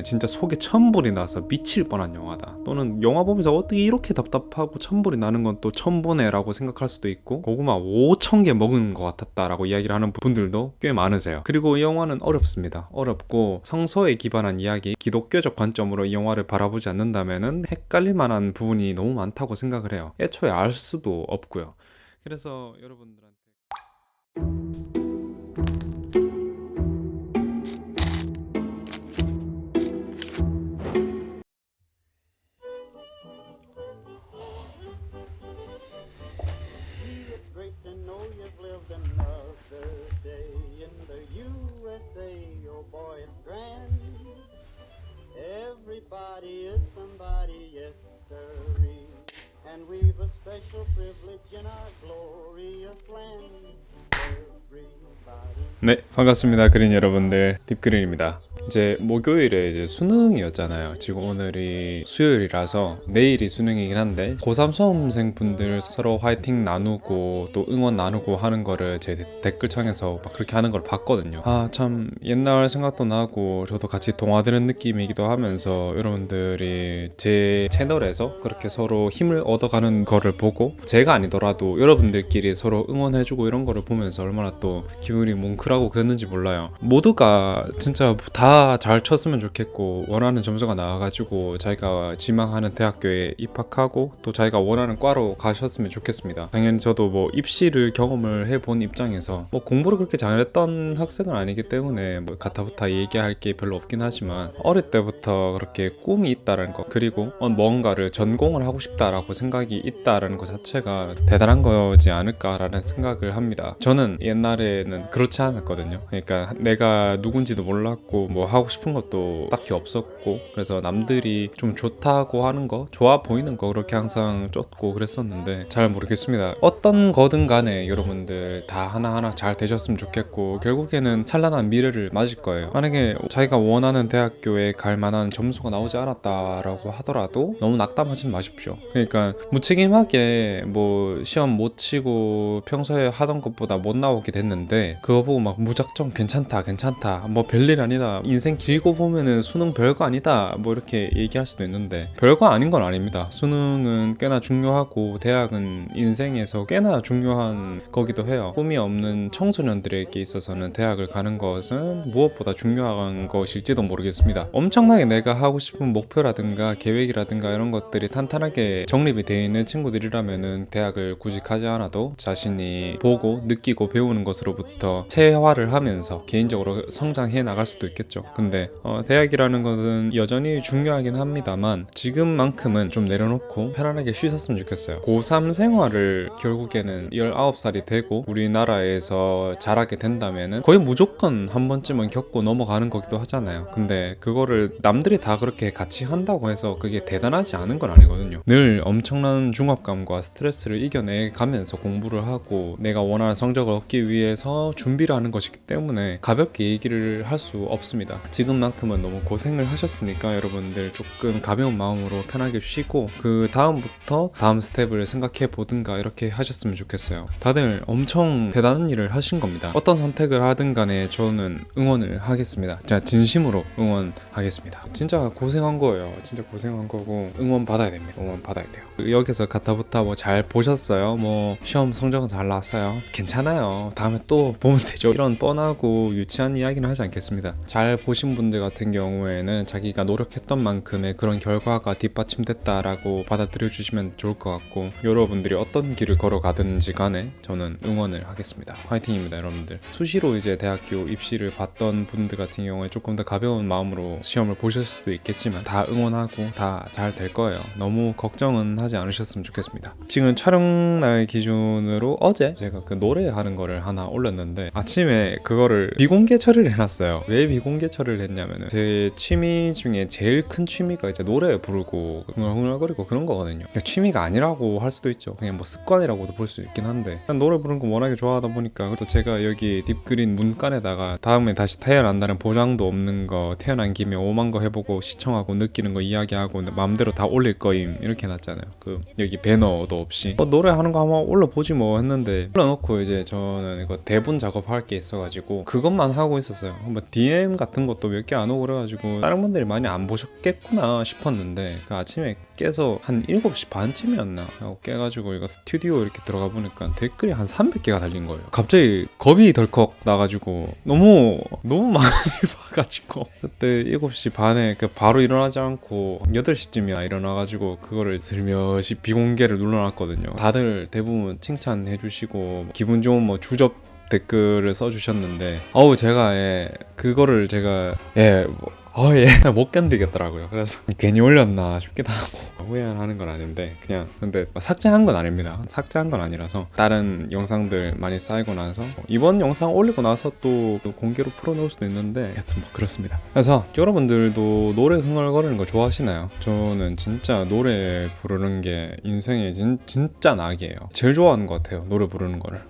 진짜 속에 천불이 나서 미칠 뻔한 영화다, 또는 영화 보면서 어떻게 이렇게 답답하고 천불이 나는 건 또 처음 보네 라고 생각할 수도 있고, 고구마 5,000개 먹은 것 같았다 라고 이야기를 하는 분들도 꽤 많으세요. 그리고 이 영화는 어렵습니다. 어렵고 성서에 기반한 이야기, 기독교적 관점으로 이 영화를 바라보지 않는다면 헷갈릴 만한 부분이 너무 많다고 생각을 해요. 애초에 알 수도 없고요. 그래서 여러분들한테 Great to know you've lived another day in the USA. Oh boy, it's grand. Everybody is somebody, yes sirree. And we've a special privilege in our glorious land. Everybody. 네, 반갑습니다. 그린 여러분들, 딥그린입니다. 이제 목요일에 이제 수능이었잖아요. 지금 오늘이 수요일이라서 내일이 수능이긴 한데, 고3 수험생분들 서로 화이팅 나누고 또 응원 나누고 하는 거를 제 댓글창에서 막 그렇게 하는 걸 봤거든요. 아, 참 옛날 생각도 나고 저도 같이 동화되는 느낌이기도 하면서, 여러분들이 제 채널에서 그렇게 서로 힘을 얻어가는 거를 보고 제가 아니더라도 여러분들끼리 서로 응원해주고 이런 거를 보면서 얼마나 또 기분이 뭉클하고 그랬는지 몰라요. 모두가 진짜 다 잘 쳤으면 좋겠고, 원하는 점수가 나와가지고 자기가 지망하는 대학교에 입학하고 또 자기가 원하는 과로 가셨으면 좋겠습니다. 당연히 저도 뭐 입시를 경험을 해본 입장에서 뭐 공부를 그렇게 잘했던 학생은 아니기 때문에 뭐 가타부타 얘기할 게 별로 없긴 하지만, 어릴 때부터 그렇게 꿈이 있다는 거, 그리고 뭔가를 전공을 하고 싶다라고 생각이 있다라는 것 자체가 대단한 거지 않을까라는 생각을 합니다. 저는 옛날에는 그렇지 않았거든요. 그러니까 내가 누군지도 몰랐고 뭐 하고 싶은 것도 딱히 없었고, 그래서 남들이 좀 좋다고 하는 거, 좋아 보이는 거 그렇게 항상 쫓고 그랬었는데, 잘 모르겠습니다. 어떤 거든 간에 여러분들 다 하나하나 잘 되셨으면 좋겠고, 결국에는 찬란한 미래를 맞을 거예요. 만약에 자기가 원하는 대학교에 갈 만한 점수가 나오지 않았다라고 하더라도 너무 낙담하지 마십시오. 그러니까 무책임하게 뭐 시험 못 치고 평소에 하던 것보다 못 나오게 됐는데 그거 보고 막 무작정 괜찮다 뭐 별일 아니다, 인생 길고 보면은 수능 별거 아니다 뭐 이렇게 얘기할 수도 있는데, 별거 아닌 건 아닙니다. 수능은 꽤나 중요하고 대학은 인생에서 꽤나 중요한 거기도 해요. 꿈이 없는 청소년들에게 있어서는 대학을 가는 것은 무엇보다 중요한 것일지도 모르겠습니다. 엄청나게 내가 하고 싶은 목표라든가 계획이라든가 이런 것들이 탄탄하게 정립이 되어 있는 친구들이라면은 대학을 굳이 가지 않아도 자신이 보고 느끼고 배우는 것으로부터 체화를 하면서 개인적으로 성장해 나갈 수도 있겠죠. 근데 대학이라는 것은 여전히 중요하긴 합니다만, 지금만큼은 좀 내려놓고 편안하게 쉬셨으면 좋겠어요. 고3 생활을 결국에는 19살이 되고 우리나라에서 자라게 된다면은 거의 무조건 한 번쯤은 겪고 넘어가는 거기도 하잖아요. 근데 그거를 남들이 다 그렇게 같이 한다고 해서 그게 대단하지 않은 건 아니거든요. 늘 엄청난 중압감과 스트레스를 이겨내 가면서 공부를 하고 내가 원하는 성적을 얻기 위해서 준비를 하는 것이기 때문에 가볍게 얘기를 할 수 없습니다. 지금만큼은 너무 고생을 하셨으니까 여러분들 조금 가벼운 마음으로 편하게 쉬고, 그 다음부터 다음 스텝을 생각해 보든가 이렇게 하셨으면 좋겠어요. 다들 엄청 대단한 일을 하신 겁니다. 어떤 선택을 하든 간에 저는 응원을 하겠습니다. 진짜 진심으로 응원하겠습니다. 진짜 고생한 거예요. 진짜 고생한 거고 응원 받아야 됩니다. 응원 받아야 돼요. 여기서 가타부타 뭐 잘 보셨어요? 뭐 시험 성적은 잘 나왔어요? 괜찮아요. 다음에 또 보면 되죠. 이런 뻔하고 유치한 이야기는 하지 않겠습니다. 잘 보신 분들 같은 경우에는 자기가 노력했던 만큼의 그런 결과가 뒷받침됐다라고 받아들여 주시면 좋을 것 같고, 여러분들이 어떤 길을 걸어가든지 간에 저는 응원을 하겠습니다. 화이팅입니다, 여러분들. 수시로 이제 대학교 입시를 봤던 분들 같은 경우에 조금 더 가벼운 마음으로 시험을 보실 수도 있겠지만 다 응원하고 다 잘 될 거예요. 너무 걱정은 하지 않으셨으면 좋겠습니다. 지금 촬영날 기준으로 어제 제가 그 노래하는 거를 하나 올렸는데, 아침에 그거를 비공개 처리를 해놨어요. 왜 비공개 처리를 했냐면은, 제 취미 중에 제일 큰 취미가 이제 노래 부르고 흥얼흥얼거리고 그런 거거든요. 그러니까 취미가 아니라고 할 수도 있죠. 그냥 뭐 습관이라고도 볼 수 있긴 한데, 노래 부르는 거 워낙에 좋아하다 보니까, 또 제가 여기 딥그린 문간에다가 다음에 다시 태어난다는 보장도 없는 거, 태어난 김에 오만 거 해보고 시청하고 느끼는 거 이야기하고 마음대로 다 올릴 거임 이렇게 해놨잖아요. 그 여기 배너도 없이 노래하는 거 한번 올려보지 뭐 했는데, 올려놓고 이제 저는 이거 대본 작업할 게 있어가지고 그것만 하고 있었어요. 한번 DM 같은 같은 것도 몇 개 안 오고 그래가지고 다른 분들이 많이 안 보셨겠구나 싶었는데 그 아침에 깨서 한 7시 반쯤이었나 하고 깨가지고 이거 스튜디오 이렇게 들어가 보니까 댓글이 한 300개가 달린 거예요. 갑자기 겁이 덜컥 나가지고 너무 많이 봐가지고 그때 7시 반에 바로 일어나지 않고 8시쯤이야 일어나가지고 그거를 슬며시 비공개를 눌러놨거든요. 다들 대부분 칭찬해 주시고 기분 좋은 뭐 주접 댓글을 써주셨는데 제가 그거를 제가 못 견디겠더라고요. 그래서 괜히 올렸나 싶기도 하고 후회하는 건 아닌데 그냥 근데 삭제한 건 아닙니다. 삭제한 건 아니라서 다른 영상들 많이 쌓이고 나서 이번 영상 올리고 나서 또 공개로 풀어놓을 수도 있는데 하여튼 뭐 그렇습니다. 그래서 여러분들도 노래 흥얼거리는 거 좋아하시나요? 저는 진짜 노래 부르는 게 인생의 진짜 낙이에요. 제일 좋아하는 것 같아요. 노래 부르는 거를.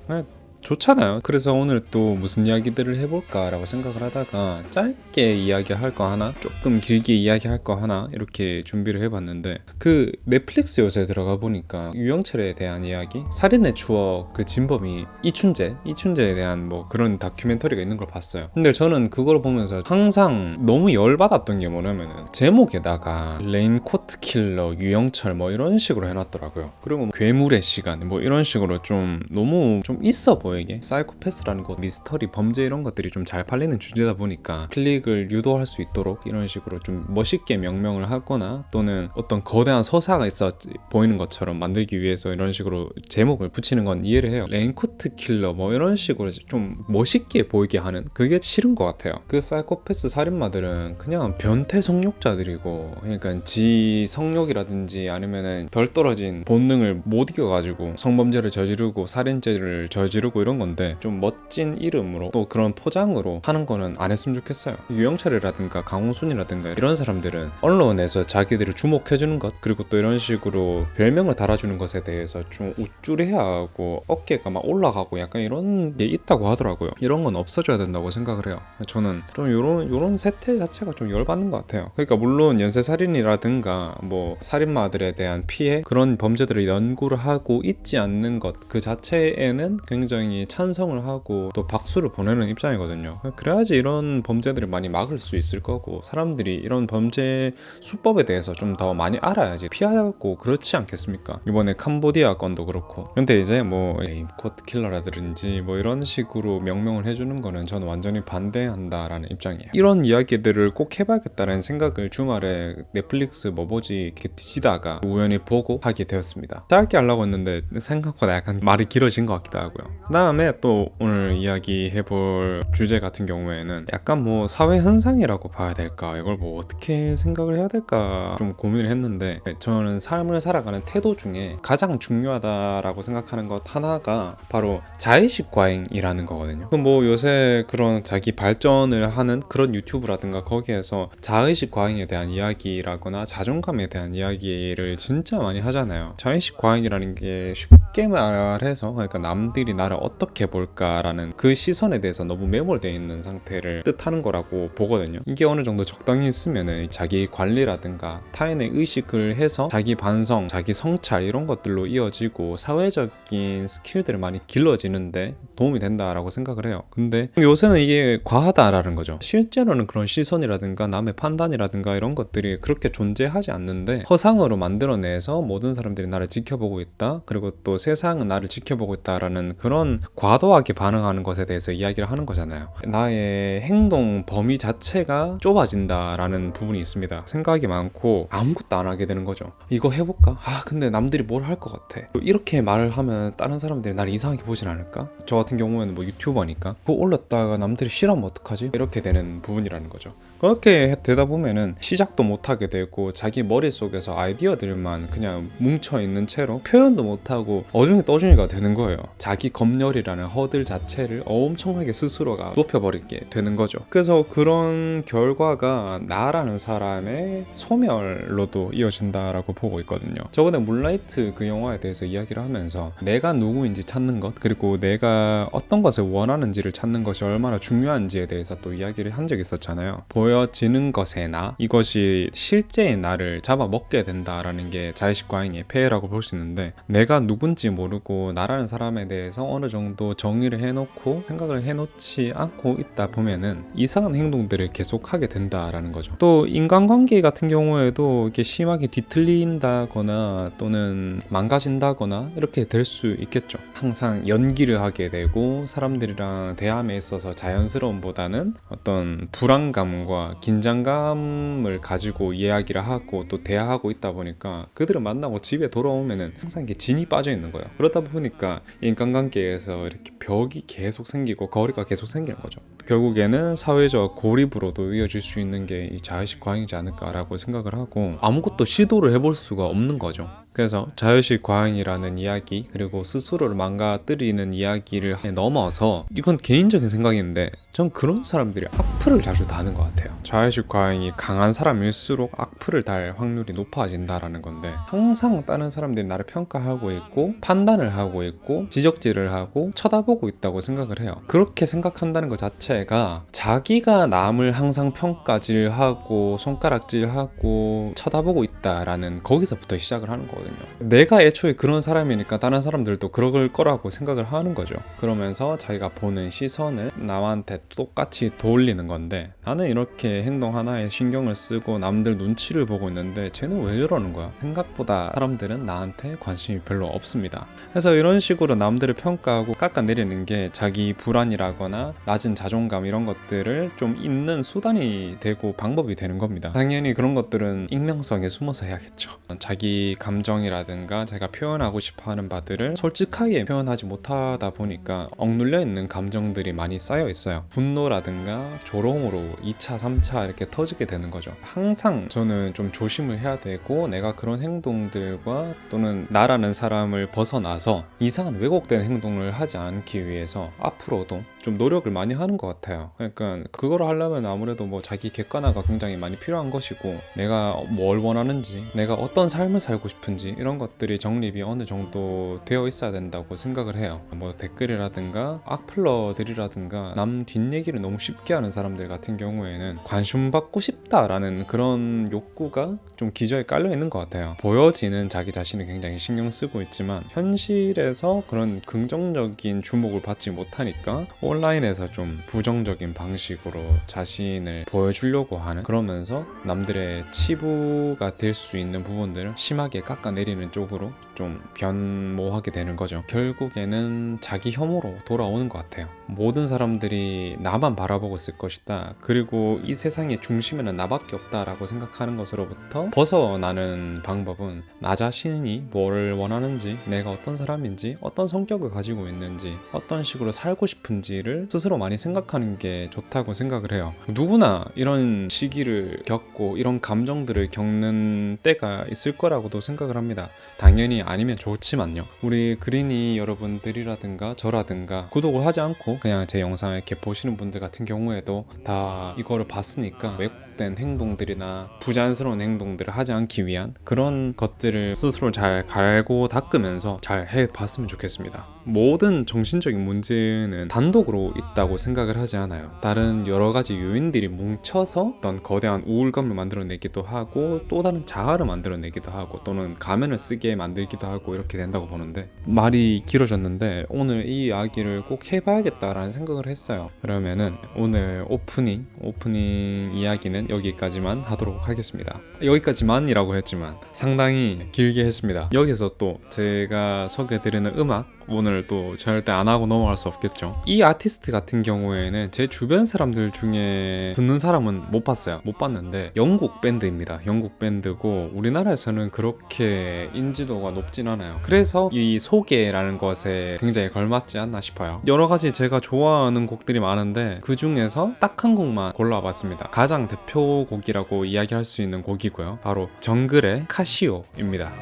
좋잖아요. 그래서 오늘 또 무슨 이야기들을 해볼까라고 생각을 하다가 짧게 이야기할 거 하나, 조금 길게 이야기할 거 하나 이렇게 준비를 해봤는데 그 넷플릭스 요새 들어가 보니까 유영철에 대한 이야기, 살인의 추억 그 진범이 이춘재에 대한 뭐 그런 다큐멘터리가 있는 걸 봤어요. 근데 저는 그걸 보면서 항상 너무 열받았던 게 뭐냐면은 제목에다가 레인코트 킬러 유영철 뭐 이런 식으로 해놨더라고요. 그리고 괴물의 시간 뭐 이런 식으로 좀 너무 좀 있어 보여. 이게 사이코패스라는 것, 미스터리, 범죄 이런 것들이 좀 잘 팔리는 주제다 보니까 클릭을 유도할 수 있도록 이런 식으로 좀 멋있게 명명을 하거나 또는 어떤 거대한 서사가 있어 보이는 것처럼 만들기 위해서 이런 식으로 제목을 붙이는 건 이해를 해요. 레인코트 킬러 뭐 이런 식으로 좀 멋있게 보이게 하는 그게 싫은 것 같아요. 그 사이코패스 살인마들은 그냥 변태 성욕자들이고 그러니까 지 성욕이라든지 아니면은 덜 떨어진 본능을 못 이겨가지고 성범죄를 저지르고 살인죄를 저지르고 이런 건데 좀 멋진 이름으로 또 그런 포장으로 하는 거는 안 했으면 좋겠어요. 유영철이라든가 강홍순이라든가 이런 사람들은 언론에서 자기들을 주목해주는 것 그리고 또 이런 식으로 별명을 달아주는 것에 대해서 좀 우쭐해야 하고 어깨가 막 올라가고 약간 이런 게 있다고 하더라고요. 이런 건 없어져야 된다고 생각을 해요. 저는 좀 요런 세태 자체가 좀 열받는 것 같아요. 그러니까 물론 연쇄살인이라든가 뭐 살인마들에 대한 피해 그런 범죄들을 연구를 하고 있지 않는 것 그 자체에는 굉장히 찬성을 하고 또 박수를 보내는 입장이거든요. 그래야지 이런 범죄들을 많이 막을 수 있을 거고 사람들이 이런 범죄 수법에 대해서 좀 더 많이 알아야지 피하고 그렇지 않겠습니까? 이번에 캄보디아 건도 그렇고 근데 이제 뭐 레인코트 킬러라든지 뭐 이런 식으로 명명을 해주는 거는 저는 완전히 반대한다라는 입장이에요. 이런 이야기들을 꼭 해봐야겠다는 생각을 주말에 넷플릭스 뭐 보지 이렇게 뒤지다가 우연히 보고 하게 되었습니다. 짧게 하려고 했는데 생각보다 약간 말이 길어진 것 같기도 하고요. 그 다음에 또 오늘 이야기해볼 주제 같은 경우에는 약간 뭐 사회 현상이라고 봐야 될까 이걸 뭐 어떻게 생각을 해야 될까 좀 고민을 했는데 저는 삶을 살아가는 태도 중에 가장 중요하다라고 생각하는 것 하나가 바로 자의식 과잉이라는 거거든요. 뭐 요새 그런 자기 발전을 하는 그런 유튜브라든가 거기에서 자의식 과잉에 대한 이야기라거나 자존감에 대한 이야기를 진짜 많이 하잖아요. 자의식 과잉이라는 게 쉽게 말해서 그러니까 남들이 나를 어떻게 볼까라는 그 시선에 대해서 너무 매몰되어 있는 상태를 뜻하는 거라고 보거든요. 이게 어느 정도 적당히 있으면은 자기 관리라든가 타인의 의식을 해서 자기 반성, 자기 성찰 이런 것들로 이어지고 사회적인 스킬들을 많이 길러지는데 도움이 된다라고 생각을 해요. 근데 요새는 이게 과하다라는 거죠. 실제로는 그런 시선이라든가 남의 판단이라든가 이런 것들이 그렇게 존재하지 않는데 허상으로 만들어내서 모든 사람들이 나를 지켜보고 있다. 그리고 또 세상은 나를 지켜보고 있다라는 그런 과도하게 반응하는 것에 대해서 이야기를 하는 거잖아요. 나의 행동 범위 자체가 좁아진다라는 부분이 있습니다. 생각이 많고 아무것도 안 하게 되는 거죠. 이거 해볼까? 근데 남들이 뭘 할 것 같아. 이렇게 말을 하면 다른 사람들이 나를 이상하게 보진 않을까? 저 같은 경우에는 뭐 유튜버니까 그거 올렸다가 남들이 싫어하면 어떡하지? 이렇게 되는 부분이라는 거죠. 그렇게 되다 보면은 시작도 못하게 되고 자기 머릿속에서 아이디어들만 그냥 뭉쳐있는 채로 표현도 못하고 어중이 떠중이가 되는 거예요. 자기 검열이라는 허들 자체를 엄청나게 스스로가 높여버리게 되는 거죠. 그래서 그런 결과가 나라는 사람의 소멸로도 이어진다라고 보고 있거든요. 저번에 문라이트 그 영화에 대해서 이야기를 하면서 내가 누구인지 찾는 것 그리고 내가 어떤 것을 원하는지를 찾는 것이 얼마나 중요한지에 대해서 또 이야기를 한 적이 있었잖아요. 보여지는 것의 나, 이것이 실제의 나를 잡아먹게 된다라는 게 자의식 과잉의 폐해라고 볼 수 있는데, 내가 누군지 모르고 나라는 사람에 대해서 어느 정도 정의를 해놓고 생각을 해놓지 않고 있다 보면은 이상한 행동들을 계속하게 된다라는 거죠. 또 인간관계 같은 경우에도 이게 심하게 뒤틀린다거나 또는 망가진다거나 이렇게 될 수 있겠죠. 항상 연기를 하게 되고 사람들이랑 대함에 있어서 자연스러움보다는 어떤 불안감과 긴장감을 가지고 이야기를 하고 또 대화하고 있다 보니까 그들을 만나고 집에 돌아오면은 항상 이게 진이 빠져 있는 거예요. 그러다 보니까 인간관계에서 이렇게 벽이 계속 생기고 거리가 계속 생기는 거죠. 결국에는 사회적 고립으로도 이어질 수 있는 게 이 자의식 과잉이지 않을까라고 생각을 하고, 아무것도 시도를 해볼 수가 없는 거죠. 그래서 자의식 과잉이라는 이야기, 그리고 스스로를 망가뜨리는 이야기를 넘어서, 이건 개인적인 생각인데 전 그런 사람들이 악플을 자주 다는 것 같아요. 자의식 과잉이 강한 사람일수록 악플을 달 확률이 높아진다라는 건데, 항상 다른 사람들이 나를 평가하고 있고 판단을 하고 있고 지적질을 하고 쳐다보고 있다고 생각을 해요. 그렇게 생각한다는 것 자체가 자기가 남을 항상 평가질하고 손가락질하고 쳐다보고 있다라는, 거기서부터 시작을 하는 거거든요. 내가 애초에 그런 사람이니까 다른 사람들도 그럴 거라고 생각을 하는 거죠. 그러면서 자기가 보는 시선을 남한테 똑같이 돌리는 건데, 나는 이렇게 행동 하나에 신경을 쓰고 남들 눈치를 보고 있는데 쟤는 왜 저러는 거야? 생각보다 사람들은 나한테 관심이 별로 없습니다. 그래서 이런 식으로 남들을 평가하고 깎아내리는 게 자기 불안이라거나 낮은 자존감, 이런 것들을 좀 잇는 수단이 되고 방법이 되는 겁니다. 당연히 그런 것들은 익명성에 숨어서 해야겠죠. 자기 감정이라든가 자기가 표현하고 싶어하는 바들을 솔직하게 표현하지 못하다 보니까 억눌려 있는 감정들이 많이 쌓여 있어요. 분노라든가 조롱으로 2차, 3차 이렇게 터지게 되는 거죠. 항상 저는 좀 조심을 해야 되고, 내가 그런 행동들과 또는 나라는 사람을 벗어나서 이상한 왜곡된 행동을 하지 않기 위해서 앞으로도 좀 노력을 많이 하는 것 같아요. 그러니까 그걸 하려면 아무래도 뭐 자기 객관화가 굉장히 많이 필요한 것이고, 내가 뭘 원하는지, 내가 어떤 삶을 살고 싶은지 이런 것들이 정립이 어느 정도 되어 있어야 된다고 생각을 해요. 뭐 댓글이라든가 악플러들이라든가 남 뒷얘기를 너무 쉽게 하는 사람들 같은 경우에는 관심받고 싶다라는 그런 욕구가 좀 기저에 깔려 있는 것 같아요. 보여지는 자기 자신을 굉장히 신경 쓰고 있지만 현실에서 그런 긍정적인 주목을 받지 못하니까 온라인에서 좀 부정적인 방식으로 자신을 보여주려고 하는, 그러면서 남들의 치부가 될 수 있는 부분들을 심하게 깎아내리는 쪽으로 좀 변모하게 되는 거죠. 결국에는 자기 혐오로 돌아오는 것 같아요. 모든 사람들이 나만 바라보고 있을 것이다, 그리고 이 세상의 중심에는 나밖에 없다라고 생각하는 것으로부터 벗어나는 방법은 나 자신이 뭘 원하는지, 내가 어떤 사람인지, 어떤 성격을 가지고 있는지, 어떤 식으로 살고 싶은지를 스스로 많이 생각하는 게 좋다고 생각을 해요. 누구나 이런 시기를 겪고 이런 감정들을 겪는 때가 있을 거라고도 생각을 합니다. 당연히 아니면 좋지만요. 우리 그린이 여러분들이라든가 저라든가 구독을 하지 않고 그냥 제 영상을 이렇게 보시는 분들 같은 경우에도 다 이거를 봤으니까 왜곡된 행동들이나 부자연스러운 행동들을 하지 않기 위한 그런 것들을 스스로 잘 갈고 닦으면서 잘 해봤으면 좋겠습니다. 모든 정신적인 문제는 단독으로 있다고 생각을 하지 않아요. 다른 여러 가지 요인들이 뭉쳐서 어떤 거대한 우울감을 만들어내기도 하고, 또 다른 자아를 만들어내기도 하고, 또는 가면을 쓰게 만들기도 하고, 이렇게 된다고 보는데, 말이 길어졌는데 오늘 이 이야기를 꼭 해봐야겠다라는 생각을 했어요. 그러면은 오늘 오프닝 이야기는 여기까지만 하도록 하겠습니다. 여기까지만이라고 했지만 상당히 길게 했습니다. 여기서 또 제가 소개해드리는 음악, 오늘 또 절대 안 하고 넘어갈 수 없겠죠. 이 아티스트 같은 경우에는 제 주변 사람들 중에 듣는 사람은 못 봤는데 영국 밴드입니다. 영국 밴드고 우리나라에서는 그렇게 인지도가 높진 않아요. 그래서 이 소개라는 것에 굉장히 걸맞지 않나 싶어요. 여러 가지 제가 좋아하는 곡들이 많은데 그 중에서 딱 한 곡만 골라봤습니다. 가장 대표곡이라고 이야기할 수 있는 곡이고요. 바로 정글의 카시오입니다.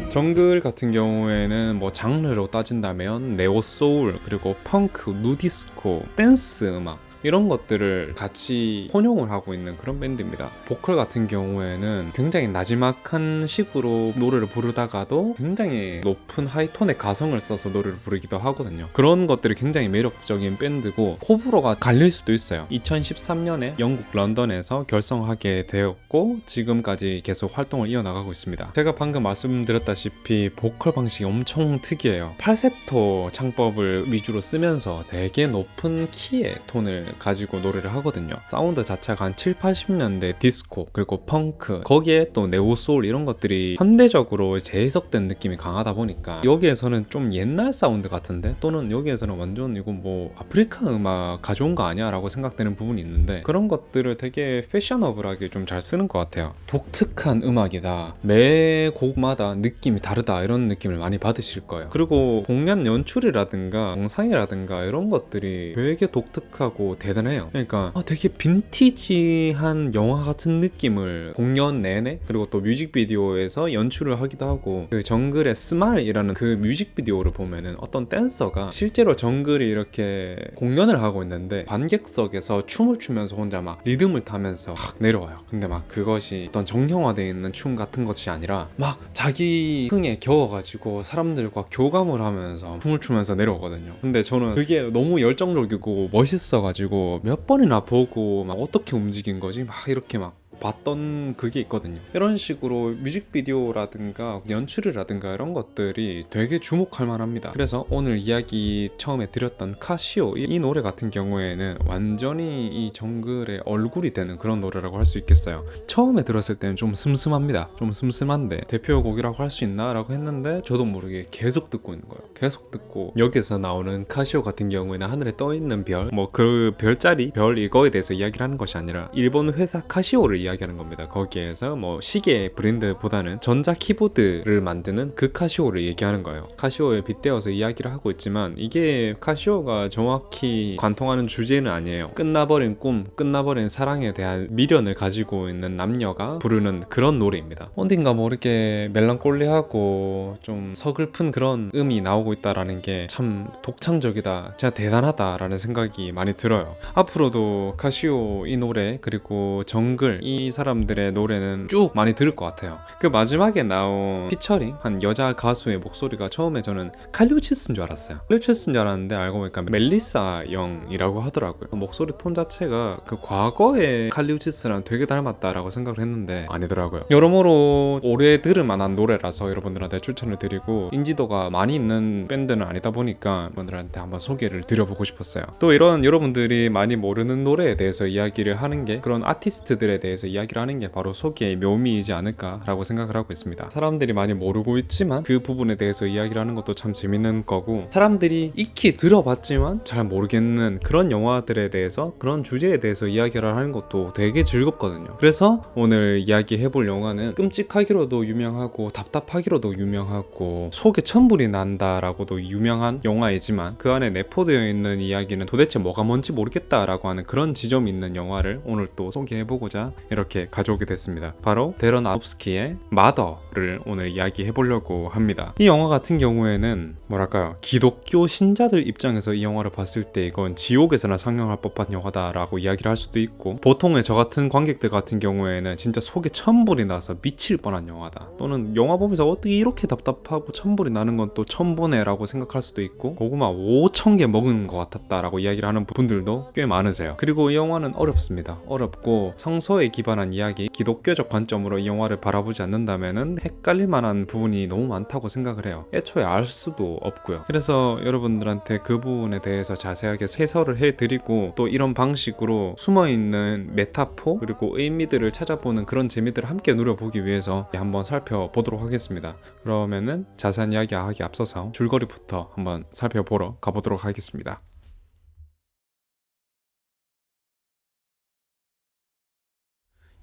정글 같은 경우에는 뭐 장르로 따진다면 네오 소울, 그리고 펑크, 누디스코, 댄스 음악, 이런 것들을 같이 혼용을 하고 있는 그런 밴드입니다. 보컬 같은 경우에는 굉장히 나지막한 식으로 노래를 부르다가도 굉장히 높은 하이톤의 가성을 써서 노래를 부르기도 하거든요. 그런 것들이 굉장히 매력적인 밴드고 호불호가 갈릴 수도 있어요. 2013년에 영국 런던에서 결성하게 되었고 지금까지 계속 활동을 이어나가고 있습니다. 제가 방금 말씀드렸다시피 보컬 방식이 엄청 특이해요. 팔세토 창법을 위주로 쓰면서 되게 높은 키의 톤을 가지고 노래를 하거든요. 사운드 자체가 한 7, 80년대 디스코 그리고 펑크 거기에 또 네오소울 이런 것들이 현대적으로 재해석된 느낌이 강하다 보니까 여기에서는 좀 옛날 사운드 같은데 또는 여기에서는 완전 이거 뭐 아프리카 음악 가져온 거 아니야 라고 생각되는 부분이 있는데 그런 것들을 되게 패셔너블하게 좀 잘 쓰는 것 같아요. 독특한 음악이다. 매 곡마다 느낌이 다르다 이런 느낌을 많이 받으실 거예요. 그리고 공연 연출이라든가 영상이라든가 이런 것들이 되게 독특하고 대단해요. 그러니까 되게 빈티지한 영화 같은 느낌을 공연 내내 그리고 또 뮤직비디오에서 연출을 하기도 하고 그 정글의 스마일이라는 그 뮤직비디오를 보면은 어떤 댄서가 실제로 정글이 이렇게 공연을 하고 있는데 관객석에서 춤을 추면서 혼자 막 리듬을 타면서 막 내려와요. 근데 막 그것이 어떤 정형화되어 있는 춤 같은 것이 아니라 막 자기 흥에 겨워가지고 사람들과 교감을 하면서 춤을 추면서 내려오거든요. 근데 저는 그게 너무 열정적이고 멋있어가지고 몇 번이나 보고 막 어떻게 움직인 거지? 막 이렇게 막 봤던 그게 있거든요. 이런 식으로 뮤직비디오라든가 연출이라든가 이런 것들이 되게 주목할 만합니다. 그래서 오늘 이야기 처음에 드렸던 카시오 이 노래 같은 경우에는 완전히 이 정글의 얼굴이 되는 그런 노래라고 할 수 있겠어요. 처음에 들었을 때는 좀 슴슴합니다. 좀 슴슴한데 대표곡이라고 할 수 있나? 라고 했는데 저도 모르게 계속 듣고 있는 거예요. 계속 듣고 여기서 나오는 카시오 같은 경우에는 하늘에 떠있는 별 뭐 그 별자리 별 이거에 대해서 이야기를 하는 것이 아니라 일본 회사 카시오를 이야기하는 겁니다. 거기에서 뭐 시계 브랜드보다는 전자 키보드를 만드는 그 카시오를 얘기하는 거예요. 카시오에 빗대어서 이야기를 하고 있지만 이게 카시오가 정확히 관통하는 주제는 아니에요. 끝나버린 꿈, 끝나버린 사랑에 대한 미련을 가지고 있는 남녀가 부르는 그런 노래입니다. 어딘가 모르게 멜랑콜리하고 좀 서글픈 그런 음이 나오고 있다라는 게 참 독창적이다, 진짜 대단하다라는 생각이 많이 들어요. 앞으로도 카시오 이 노래 그리고 정글 이 사람들의 노래는 쭉 많이 들을 것 같아요. 그 마지막에 나온 피처링 한 여자 가수의 목소리가 처음에 저는 칼리우치스인 줄 알았어요. 칼리우치스인 줄 알았는데 알고 보니까 멜리사 영이라고 하더라고요. 목소리 톤 자체가 그 과거의 칼리우치스랑 되게 닮았다라고 생각을 했는데 아니더라고요. 여러모로 오래 들을 만한 노래라서 여러분들한테 추천을 드리고 인지도가 많이 있는 밴드는 아니다 보니까 여러분들한테 한번 소개를 드려보고 싶었어요. 또 이런 여러분들이 많이 모르는 노래에 대해서 이야기를 하는 게 그런 아티스트들에 대해서 이야기를 하는 게 바로 소개의 묘미이지 않을까라고 생각을 하고 있습니다. 사람들이 많이 모르고 있지만 그 부분에 대해서 이야기를 하는 것도 참 재밌는 거고 사람들이 익히 들어봤지만 잘 모르겠는 그런 영화들에 대해서 그런 주제에 대해서 이야기를 하는 것도 되게 즐겁거든요. 그래서 오늘 이야기해볼 영화는 끔찍하기로도 유명하고 답답하기로도 유명하고 속에 천불이 난다라고도 유명한 영화이지만 그 안에 내포되어 있는 이야기는 도대체 뭐가 뭔지 모르겠다라고 하는 그런 지점이 있는 영화를 오늘 또 소개해보고자 이렇게 가져오게 됐습니다. 바로 데런 아롭스키의 마더를 오늘 이야기해보려고 합니다. 이 영화 같은 경우에는 뭐랄까요, 기독교 신자들 입장에서 이 영화를 봤을 때 이건 지옥에서나 상영할 법한 영화다라고 이야기를 할 수도 있고 보통의 저 같은 관객들 같은 경우에는 진짜 속에 천불이 나서 미칠 뻔한 영화다, 또는 영화 보면서 어떻게 이렇게 답답하고 천불이 나는 건 또 처음 보네 라고 생각할 수도 있고 고구마 5,000개 먹은 것 같았다라고 이야기를 하는 분들도 꽤 많으세요. 그리고 이 영화는 어렵습니다. 어렵고 성서에 기반한 이야기, 기독교적 관점으로 이 영화를 바라보지 않는다면은 헷갈릴 만한 부분이 너무 많다고 생각을 해요. 애초에 알 수도 없고요. 그래서 여러분들한테 그 부분에 대해서 자세하게 해설을 해드리고 또 이런 방식으로 숨어있는 메타포 그리고 의미들을 찾아보는 그런 재미들을 함께 누려보기 위해서 한번 살펴보도록 하겠습니다. 그러면은 자세한 이야기 하기 앞서서 줄거리부터 한번 살펴보러 가보도록 하겠습니다.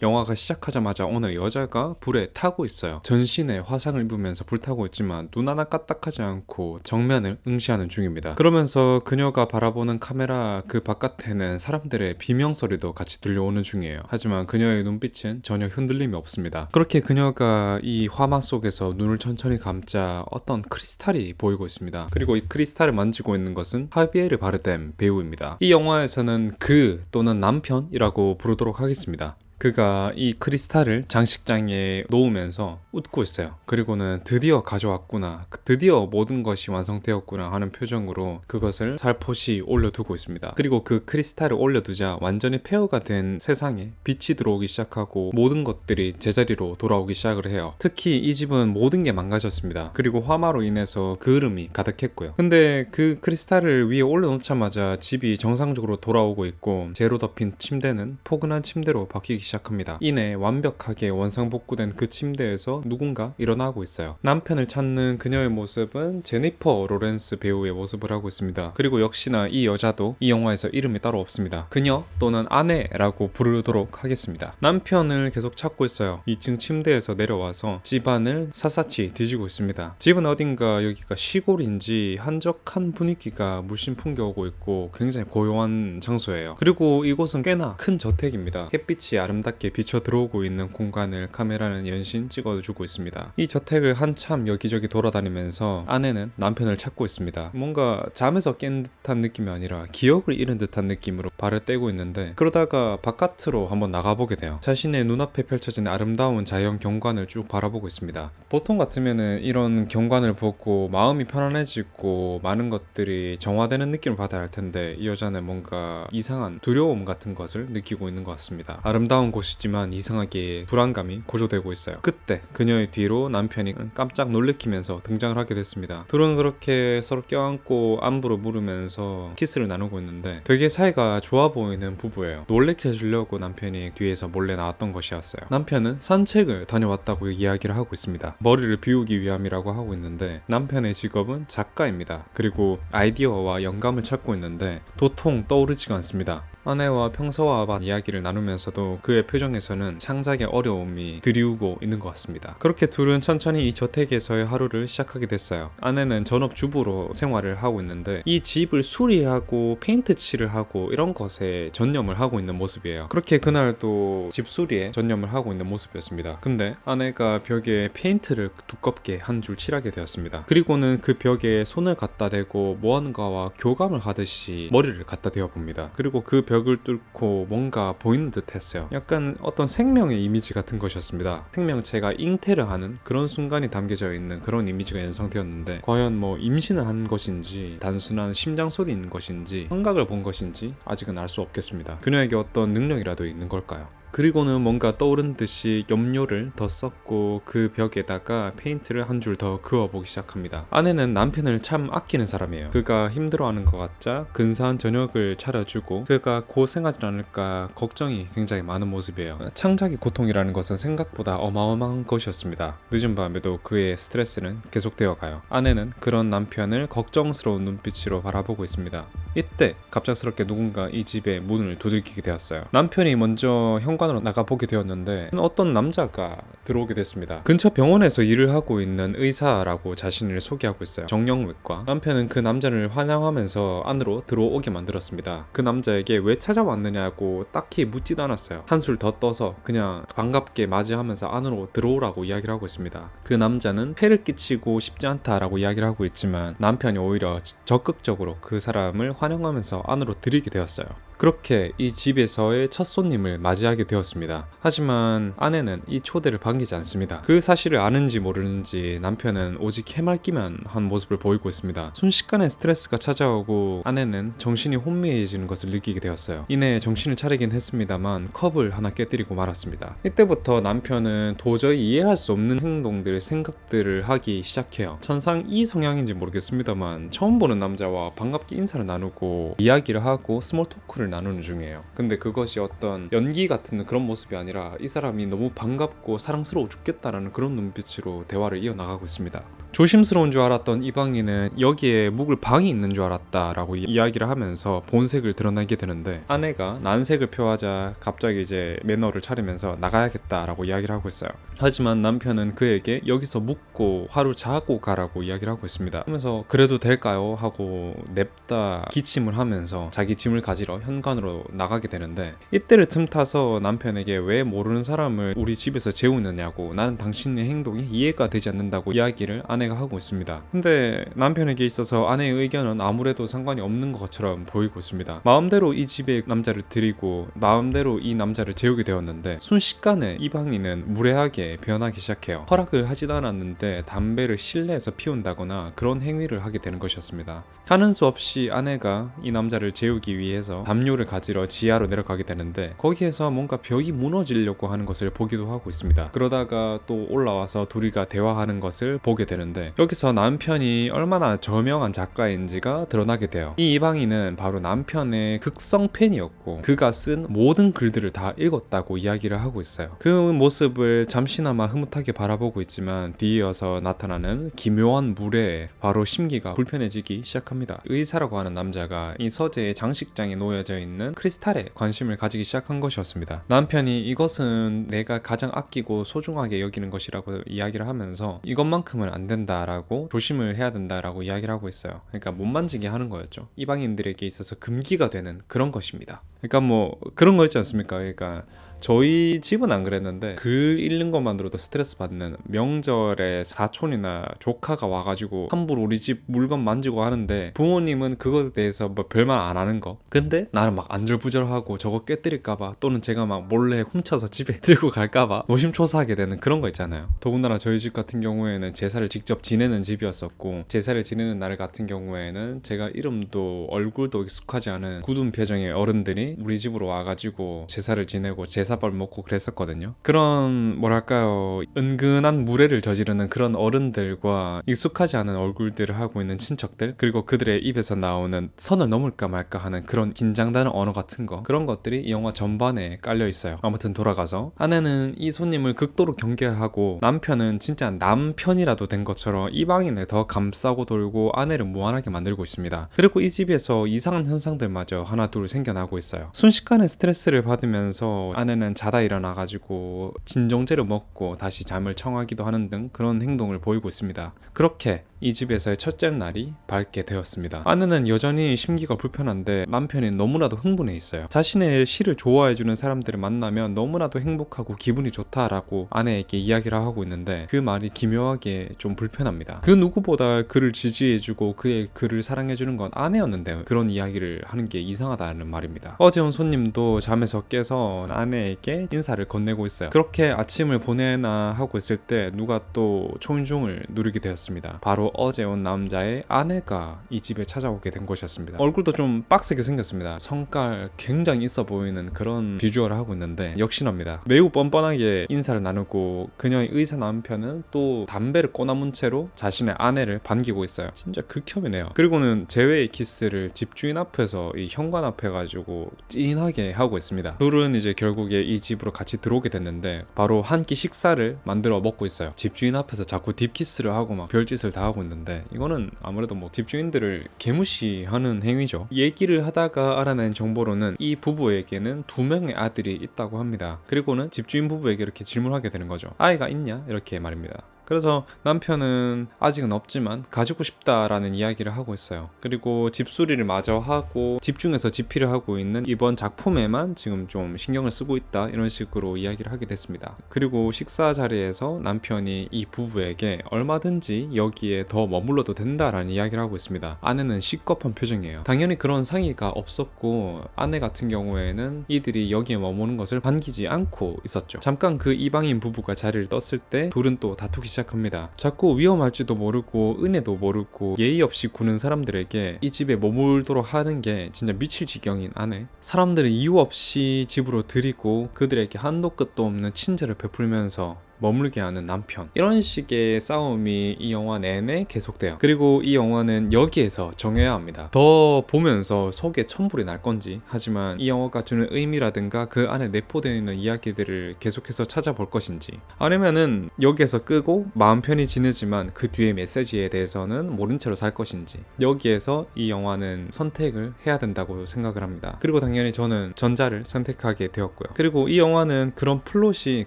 영화가 시작하자마자 어느 여자가 불에 타고 있어요. 전신에 화상을 입으면서 불타고 있지만 눈 하나 까딱하지 않고 정면을 응시하는 중입니다. 그러면서 그녀가 바라보는 카메라 그 바깥에는 사람들의 비명소리도 같이 들려오는 중이에요. 하지만 그녀의 눈빛은 전혀 흔들림이 없습니다. 그렇게 그녀가 이 화막 속에서 눈을 천천히 감자 어떤 크리스탈이 보이고 있습니다. 그리고 이 크리스탈을 만지고 있는 것은 하비에르 바르뎀 배우입니다. 이 영화에서는 그 또는 남편이라고 부르도록 하겠습니다. 그가 이 크리스탈을 장식장에 놓으면서 웃고 있어요. 그리고는 드디어 가져왔구나, 드디어 모든 것이 완성되었구나 하는 표정으로 그것을 살포시 올려두고 있습니다. 그리고 그 크리스탈을 올려두자 완전히 폐허가 된 세상에 빛이 들어오기 시작하고 모든 것들이 제자리로 돌아오기 시작을 해요. 특히 이 집은 모든 게 망가졌습니다. 그리고 화마로 인해서 그을음이 가득했고요. 근데 그 크리스탈을 위에 올려놓자마자 집이 정상적으로 돌아오고 있고 재로 덮인 침대는 포근한 침대로 바뀌기 시작합니다. 이내 완벽하게 원상복구된 그 침대에서 누군가 일어나고 있어요. 남편을 찾는 그녀의 모습은 제니퍼 로렌스 배우의 모습을 하고 있습니다. 그리고 역시나 이 여자도 이 영화에서 이름이 따로 없습니다. 그녀 또는 아내라고 부르도록 하겠습니다. 남편을 계속 찾고 있어요. 2층 침대에서 내려와서 집안을 샅샅이 뒤지고 있습니다. 집은 어딘가 여기가 시골인지 한적한 분위기가 물씬 풍겨오고 있고 굉장히 고요한 장소예요. 그리고 이곳은 꽤나 큰 저택입니다. 햇빛이 아름답게 비쳐 들어오고 있는 공간을 카메라는 연신 찍어주고 있습니다. 이 저택을 한참 여기저기 돌아다니면서 아내는 남편을 찾고 있습니다. 뭔가 잠에서 깬 듯한 느낌이 아니라 기억을 잃은 듯한 느낌으로 발을 떼고 있는데, 그러다가 바깥으로 한번 나가보게 돼요. 자신의 눈앞에 펼쳐진 아름다운 자연 경관을 쭉 바라보고 있습니다. 보통 같으면은 이런 경관을 보고 마음이 편안해지고 많은 것들이 정화되는 느낌을 받아야 할 텐데, 이 여자는 뭔가 이상한 두려움 같은 것을 느끼고 있는 것 같습니다. 아름다운 곳이지만 이상하게 불안감이 고조되고 있어요. 그때 그녀의 뒤로 남편이 깜짝 놀래키면서 등장을 하게 됐습니다. 둘은 그렇게 서로 껴안고 안부를 물으면서 키스를 나누고 있는데 되게 사이가 좋아 보이는 부부예요. 놀래켜 주려고 남편이 뒤에서 몰래 나왔던 것이었어요. 남편은 산책을 다녀왔다고 이야기를 하고 있습니다. 머리를 비우기 위함이라고 하고 있는데, 남편의 직업은 작가입니다. 그리고 아이디어와 영감을 찾고 있는데 도통 떠오르지가 않습니다. 아내와 평소와 이야기를 나누면서도 그의 표정에서는 창작의 어려움이 드리우고 있는 것 같습니다. 그렇게 둘은 천천히 이 저택에서의 하루를 시작하게 됐어요. 아내는 전업주부로 생활을 하고 있는데 이 집을 수리하고 페인트 칠을 하고 이런 것에 전념을 하고 있는 모습이에요. 그렇게 그날도 집 수리에 전념을 하고 있는 모습이었습니다. 근데 아내가 벽에 페인트를 두껍게 한 줄 칠하게 되었습니다. 그리고는 그 벽에 손을 갖다 대고 무언가와 교감을 하듯이 머리를 갖다 대어 봅니다. 그리고 그 벽을 뚫고 뭔가 보이는 듯 했어요. 약간 어떤 생명의 이미지 같은 것이었습니다. 생명체가 잉태를 하는 그런 순간이 담겨져 있는 그런 이미지가 연상되었는데, 과연 뭐 임신을 한 것인지 단순한 심장 소리인 것인지 환각을 본 것인지 아직은 알 수 없겠습니다. 그녀에게 어떤 능력이라도 있는 걸까요? 그리고는 뭔가 떠오른 듯이 염료를 더 썼고 그 벽에다가 페인트를 한 줄 더 그어보기 시작합니다. 아내는 남편을 참 아끼는 사람이에요. 그가 힘들어하는 것 같자 근사한 저녁을 차려주고 그가 고생하지 않을까 걱정이 굉장히 많은 모습이에요. 창작의 고통이라는 것은 생각보다 어마어마한 것이었습니다. 늦은 밤에도 그의 스트레스는 계속되어 가요. 아내는 그런 남편을 걱정스러운 눈빛으로 바라보고 있습니다. 이때 갑작스럽게 누군가 이 집의 문을 두들기게 되었어요. 남편이 먼저 현관으로 나가보게 되었는데 어떤 남자가 들어오게 됐습니다. 근처 병원에서 일을 하고 있는 의사라고 자신을 소개하고 있어요. 정형외과. 남편은 그 남자를 환영하면서 안으로 들어오게 만들었습니다. 그 남자에게 왜 찾아왔느냐고 딱히 묻지도 않았어요. 한술 더 떠서 그냥 반갑게 맞이하면서 안으로 들어오라고 이야기를 하고 있습니다. 그 남자는 폐를 끼치고 싶지 않다라고 이야기를 하고 있지만 남편이 오히려 적극적으로 그 사람을 환영하면서 안으로 들이게 되었어요. 그렇게 이 집에서의 첫 손님을 맞이하게 되었습니다. 하지만 아내는 이 초대를 반기지 않습니다. 그 사실을 아는지 모르는지 남편은 오직 해맑기만 한 모습을 보이고 있습니다. 순식간에 스트레스가 찾아오고 아내는 정신이 혼미해지는 것을 느끼게 되었어요. 이내 정신을 차리긴 했습니다만 컵을 하나 깨뜨리고 말았습니다. 이때부터 남편은 도저히 이해할 수 없는 행동들, 생각들을 하기 시작해요. 천상 이 성향인지 모르겠습니다만 처음 보는 남자와 반갑게 인사를 나누고 이야기를 하고 스몰 토크를 나누는 중이에요. 근데 그것이 어떤 연기 같은 그런 모습이 아니라 이 사람이 너무 반갑고 사랑스러워 죽겠다라는 그런 눈빛으로 대화를 이어나가고 있습니다. 조심스러운 줄 알았던 이방인은 여기에 묵을 방이 있는 줄 알았다라고 이야기를 하면서 본색을 드러내게 되는데, 아내가 난색을 표하자 갑자기 이제 매너를 차리면서 나가야겠다라고 이야기를 하고 있어요. 하지만 남편은 그에게 여기서 묵고 하루 자고 가라고 이야기를 하고 있습니다. 하면서 그래도 될까요? 하고 냅다 기침을 하면서 자기 짐을 가지러 현관으로 나가게 되는데, 이때를 틈타서 남편에게 왜 모르는 사람을 우리 집에서 재우느냐고, 나는 당신의 행동이 이해가 되지 않는다고 이야기를 아내가 하고 있습니다. 근데 남편에게 있어서 아내의 의견은 아무래도 상관이 없는 것처럼 보이고 있습니다. 마음대로 이 집에 남자를 들이고 마음대로 이 남자를 재우게 되었는데, 순식간에 이방인은 무례하게 변하기 시작해요. 허락을 하지도 않았는데 담배를 실내에서 피운다거나 그런 행위를 하게 되는 것이었습니다. 하는 수 없이 아내가 이 남자를 재우기 위해서 담요를 가지러 지하로 내려가게 되는데, 거기에서 뭔가 벽이 무너지려고 하는 것을 보기도 하고 있습니다. 그러다가 또 올라와서 둘이가 대화하는 것을 보게 되는데, 여기서 남편이 얼마나 저명한 작가인지가 드러나게 돼요. 이 이방인은 바로 남편의 극성 팬이었고 그가 쓴 모든 글들을 다 읽었다고 이야기를 하고 있어요. 그 모습을 잠시나마 흐뭇하게 바라보고 있지만 뒤이어서 나타나는 기묘한 무례에 바로 심기가 불편해지기 시작합니다. 의사라고 하는 남자가 이 서재의 장식장에 놓여져 있는 크리스탈에 관심을 가지기 시작한 것이었습니다. 남편이 이것은 내가 가장 아끼고 소중하게 여기는 것이라고 이야기를 하면서 이것만큼은 안 된다라고, 조심을 해야 된다라고 이야기를 하고 있어요. 그러니까 못 만지게 하는 거였죠. 이방인들에게 있어서 금기가 되는 그런 것입니다. 그러니까 뭐 그런 거 있지 않습니까? 그러니까 저희 집은 안 그랬는데 글 읽는 것만으로도 스트레스 받는, 명절에 사촌이나 조카가 와가지고 함부로 우리 집 물건 만지고 하는데 부모님은 그것에 대해서 뭐 별말 안 하는 거, 근데 나는 막 안절부절하고 저거 깨뜨릴까봐, 또는 제가 막 몰래 훔쳐서 집에 들고 갈까봐 노심초사하게 되는 그런 거 있잖아요. 더군다나 저희 집 같은 경우에는 제사를 직접 지내는 집이었었고, 제사를 지내는 날 같은 경우에는 제가 이름도 얼굴도 익숙하지 않은 굳은 표정의 어른들이 우리 집으로 와가지고 제사를 지내고 제사밥 먹고 그랬었거든요. 그런 뭐랄까요, 은근한 무례를 저지르는 그런 어른들과 익숙하지 않은 얼굴들을 하고 있는 친척들, 그리고 그들의 입에서 나오는 선을 넘을까 말까 하는 그런 긴장되는 언어 같은 거, 그런 것들이 이 영화 전반에 깔려 있어요. 아무튼 돌아가서 아내는 이 손님을 극도로 경계하고, 남편은 진짜 남편이라도 된 것처럼 이방인을 더 감싸고 돌고 아내를 무한하게 만들고 있습니다. 그리고 이 집에서 이상한 현상들마저 하나 둘 생겨나고 있어요. 순식간에 스트레스를 받으면서 아내는 자다 일어나가지고 진정제를 먹고 다시 잠을 청하기도 하는 등 그런 행동을 보이고 있습니다. 그렇게 이 집에서의 첫째 날이 밝게 되었습니다. 아내는 여전히 심기가 불편한데 남편이 너무나도 흥분해 있어요. 자신의 시를 좋아해주는 사람들을 만나면 너무나도 행복하고 기분이 좋다라고 아내에게 이야기를 하고 있는데, 그 말이 기묘하게 좀 불편합니다. 그 누구보다 그를 지지해주고 그의 그를 사랑해주는 건 아내였는데 그런 이야기를 하는 게 이상하다는 말입니다. 어제 온 손님도 잠에서 깨서 아내에게 인사를 건네고 있어요. 그렇게 아침을 보내나 하고 있을 때 누가 또 초인종을 누르게 되었습니다. 바로 어제 온 남자의 아내가 이 집에 찾아오게 된 것이었습니다. 얼굴도 좀 빡세게 생겼습니다. 성깔 굉장히 있어 보이는 그런 비주얼을 하고 있는데 역시납니다. 매우 뻔뻔하게 인사를 나누고, 그녀의 의사 남편은 또 담배를 꼬나문 채로 자신의 아내를 반기고 있어요. 진짜 극혐이네요. 그리고는 제외의 키스를 집주인 앞에서 이 현관 앞에 가지고 찐하게 하고 있습니다. 둘은 이제 결국에 이 집으로 같이 들어오게 됐는데 바로 한 끼 식사를 만들어 먹고 있어요. 집주인 앞에서 자꾸 딥키스를 하고 막 별짓을 다 하고 있는데, 이거는 아무래도 뭐 집주인들을 개무시하는 행위죠. 얘기를 하다가 알아낸 정보로는 이 부부에게는 2명의 아들이 있다고 합니다. 그리고는 집주인 부부에게 이렇게 질문하게 되는 거죠. 아이가 있냐? 이렇게 말입니다. 그래서 남편은 아직은 없지만 가지고 싶다라는 이야기를 하고 있어요. 그리고 집수리를 마저 하고 집중해서 집필을 하고 있는 이번 작품에만 지금 좀 신경을 쓰고 있다, 이런 식으로 이야기를 하게 됐습니다. 그리고 식사 자리에서 남편이 이 부부에게 얼마든지 여기에 더 머물러도 된다라는 이야기를 하고 있습니다. 아내는 식겁한 표정이에요. 당연히 그런 상의가 없었고, 아내 같은 경우에는 이들이 여기에 머무는 것을 반기지 않고 있었죠. 잠깐 그 이방인 부부가 자리를 떴을 때 둘은 또 다투기 시작합니다. 자꾸 위험할지도 모르고 은혜도 모르고 예의 없이 구는 사람들에게 이 집에 머물도록 하는 게 진짜 미칠 지경인 아내. 사람들을 이유 없이 집으로 들이고 그들에게 한도 끝도 없는 친절을 베풀면서 머물게 하는 남편, 이런 식의 싸움이 이 영화 내내 계속돼요. 그리고 이 영화는 여기에서 정해야 합니다. 더 보면서 속에 천불이 날 건지, 하지만 이 영화가 주는 의미라든가 그 안에 내포되어 있는 이야기들을 계속해서 찾아볼 것인지, 아니면은 여기에서 끄고 마음 편히 지내지만 그 뒤에 메시지에 대해서는 모른 채로 살 것인지, 여기에서 이 영화는 선택을 해야 된다고 생각을 합니다. 그리고 당연히 저는 전자를 선택하게 되었고요. 그리고 이 영화는 그런 플롯이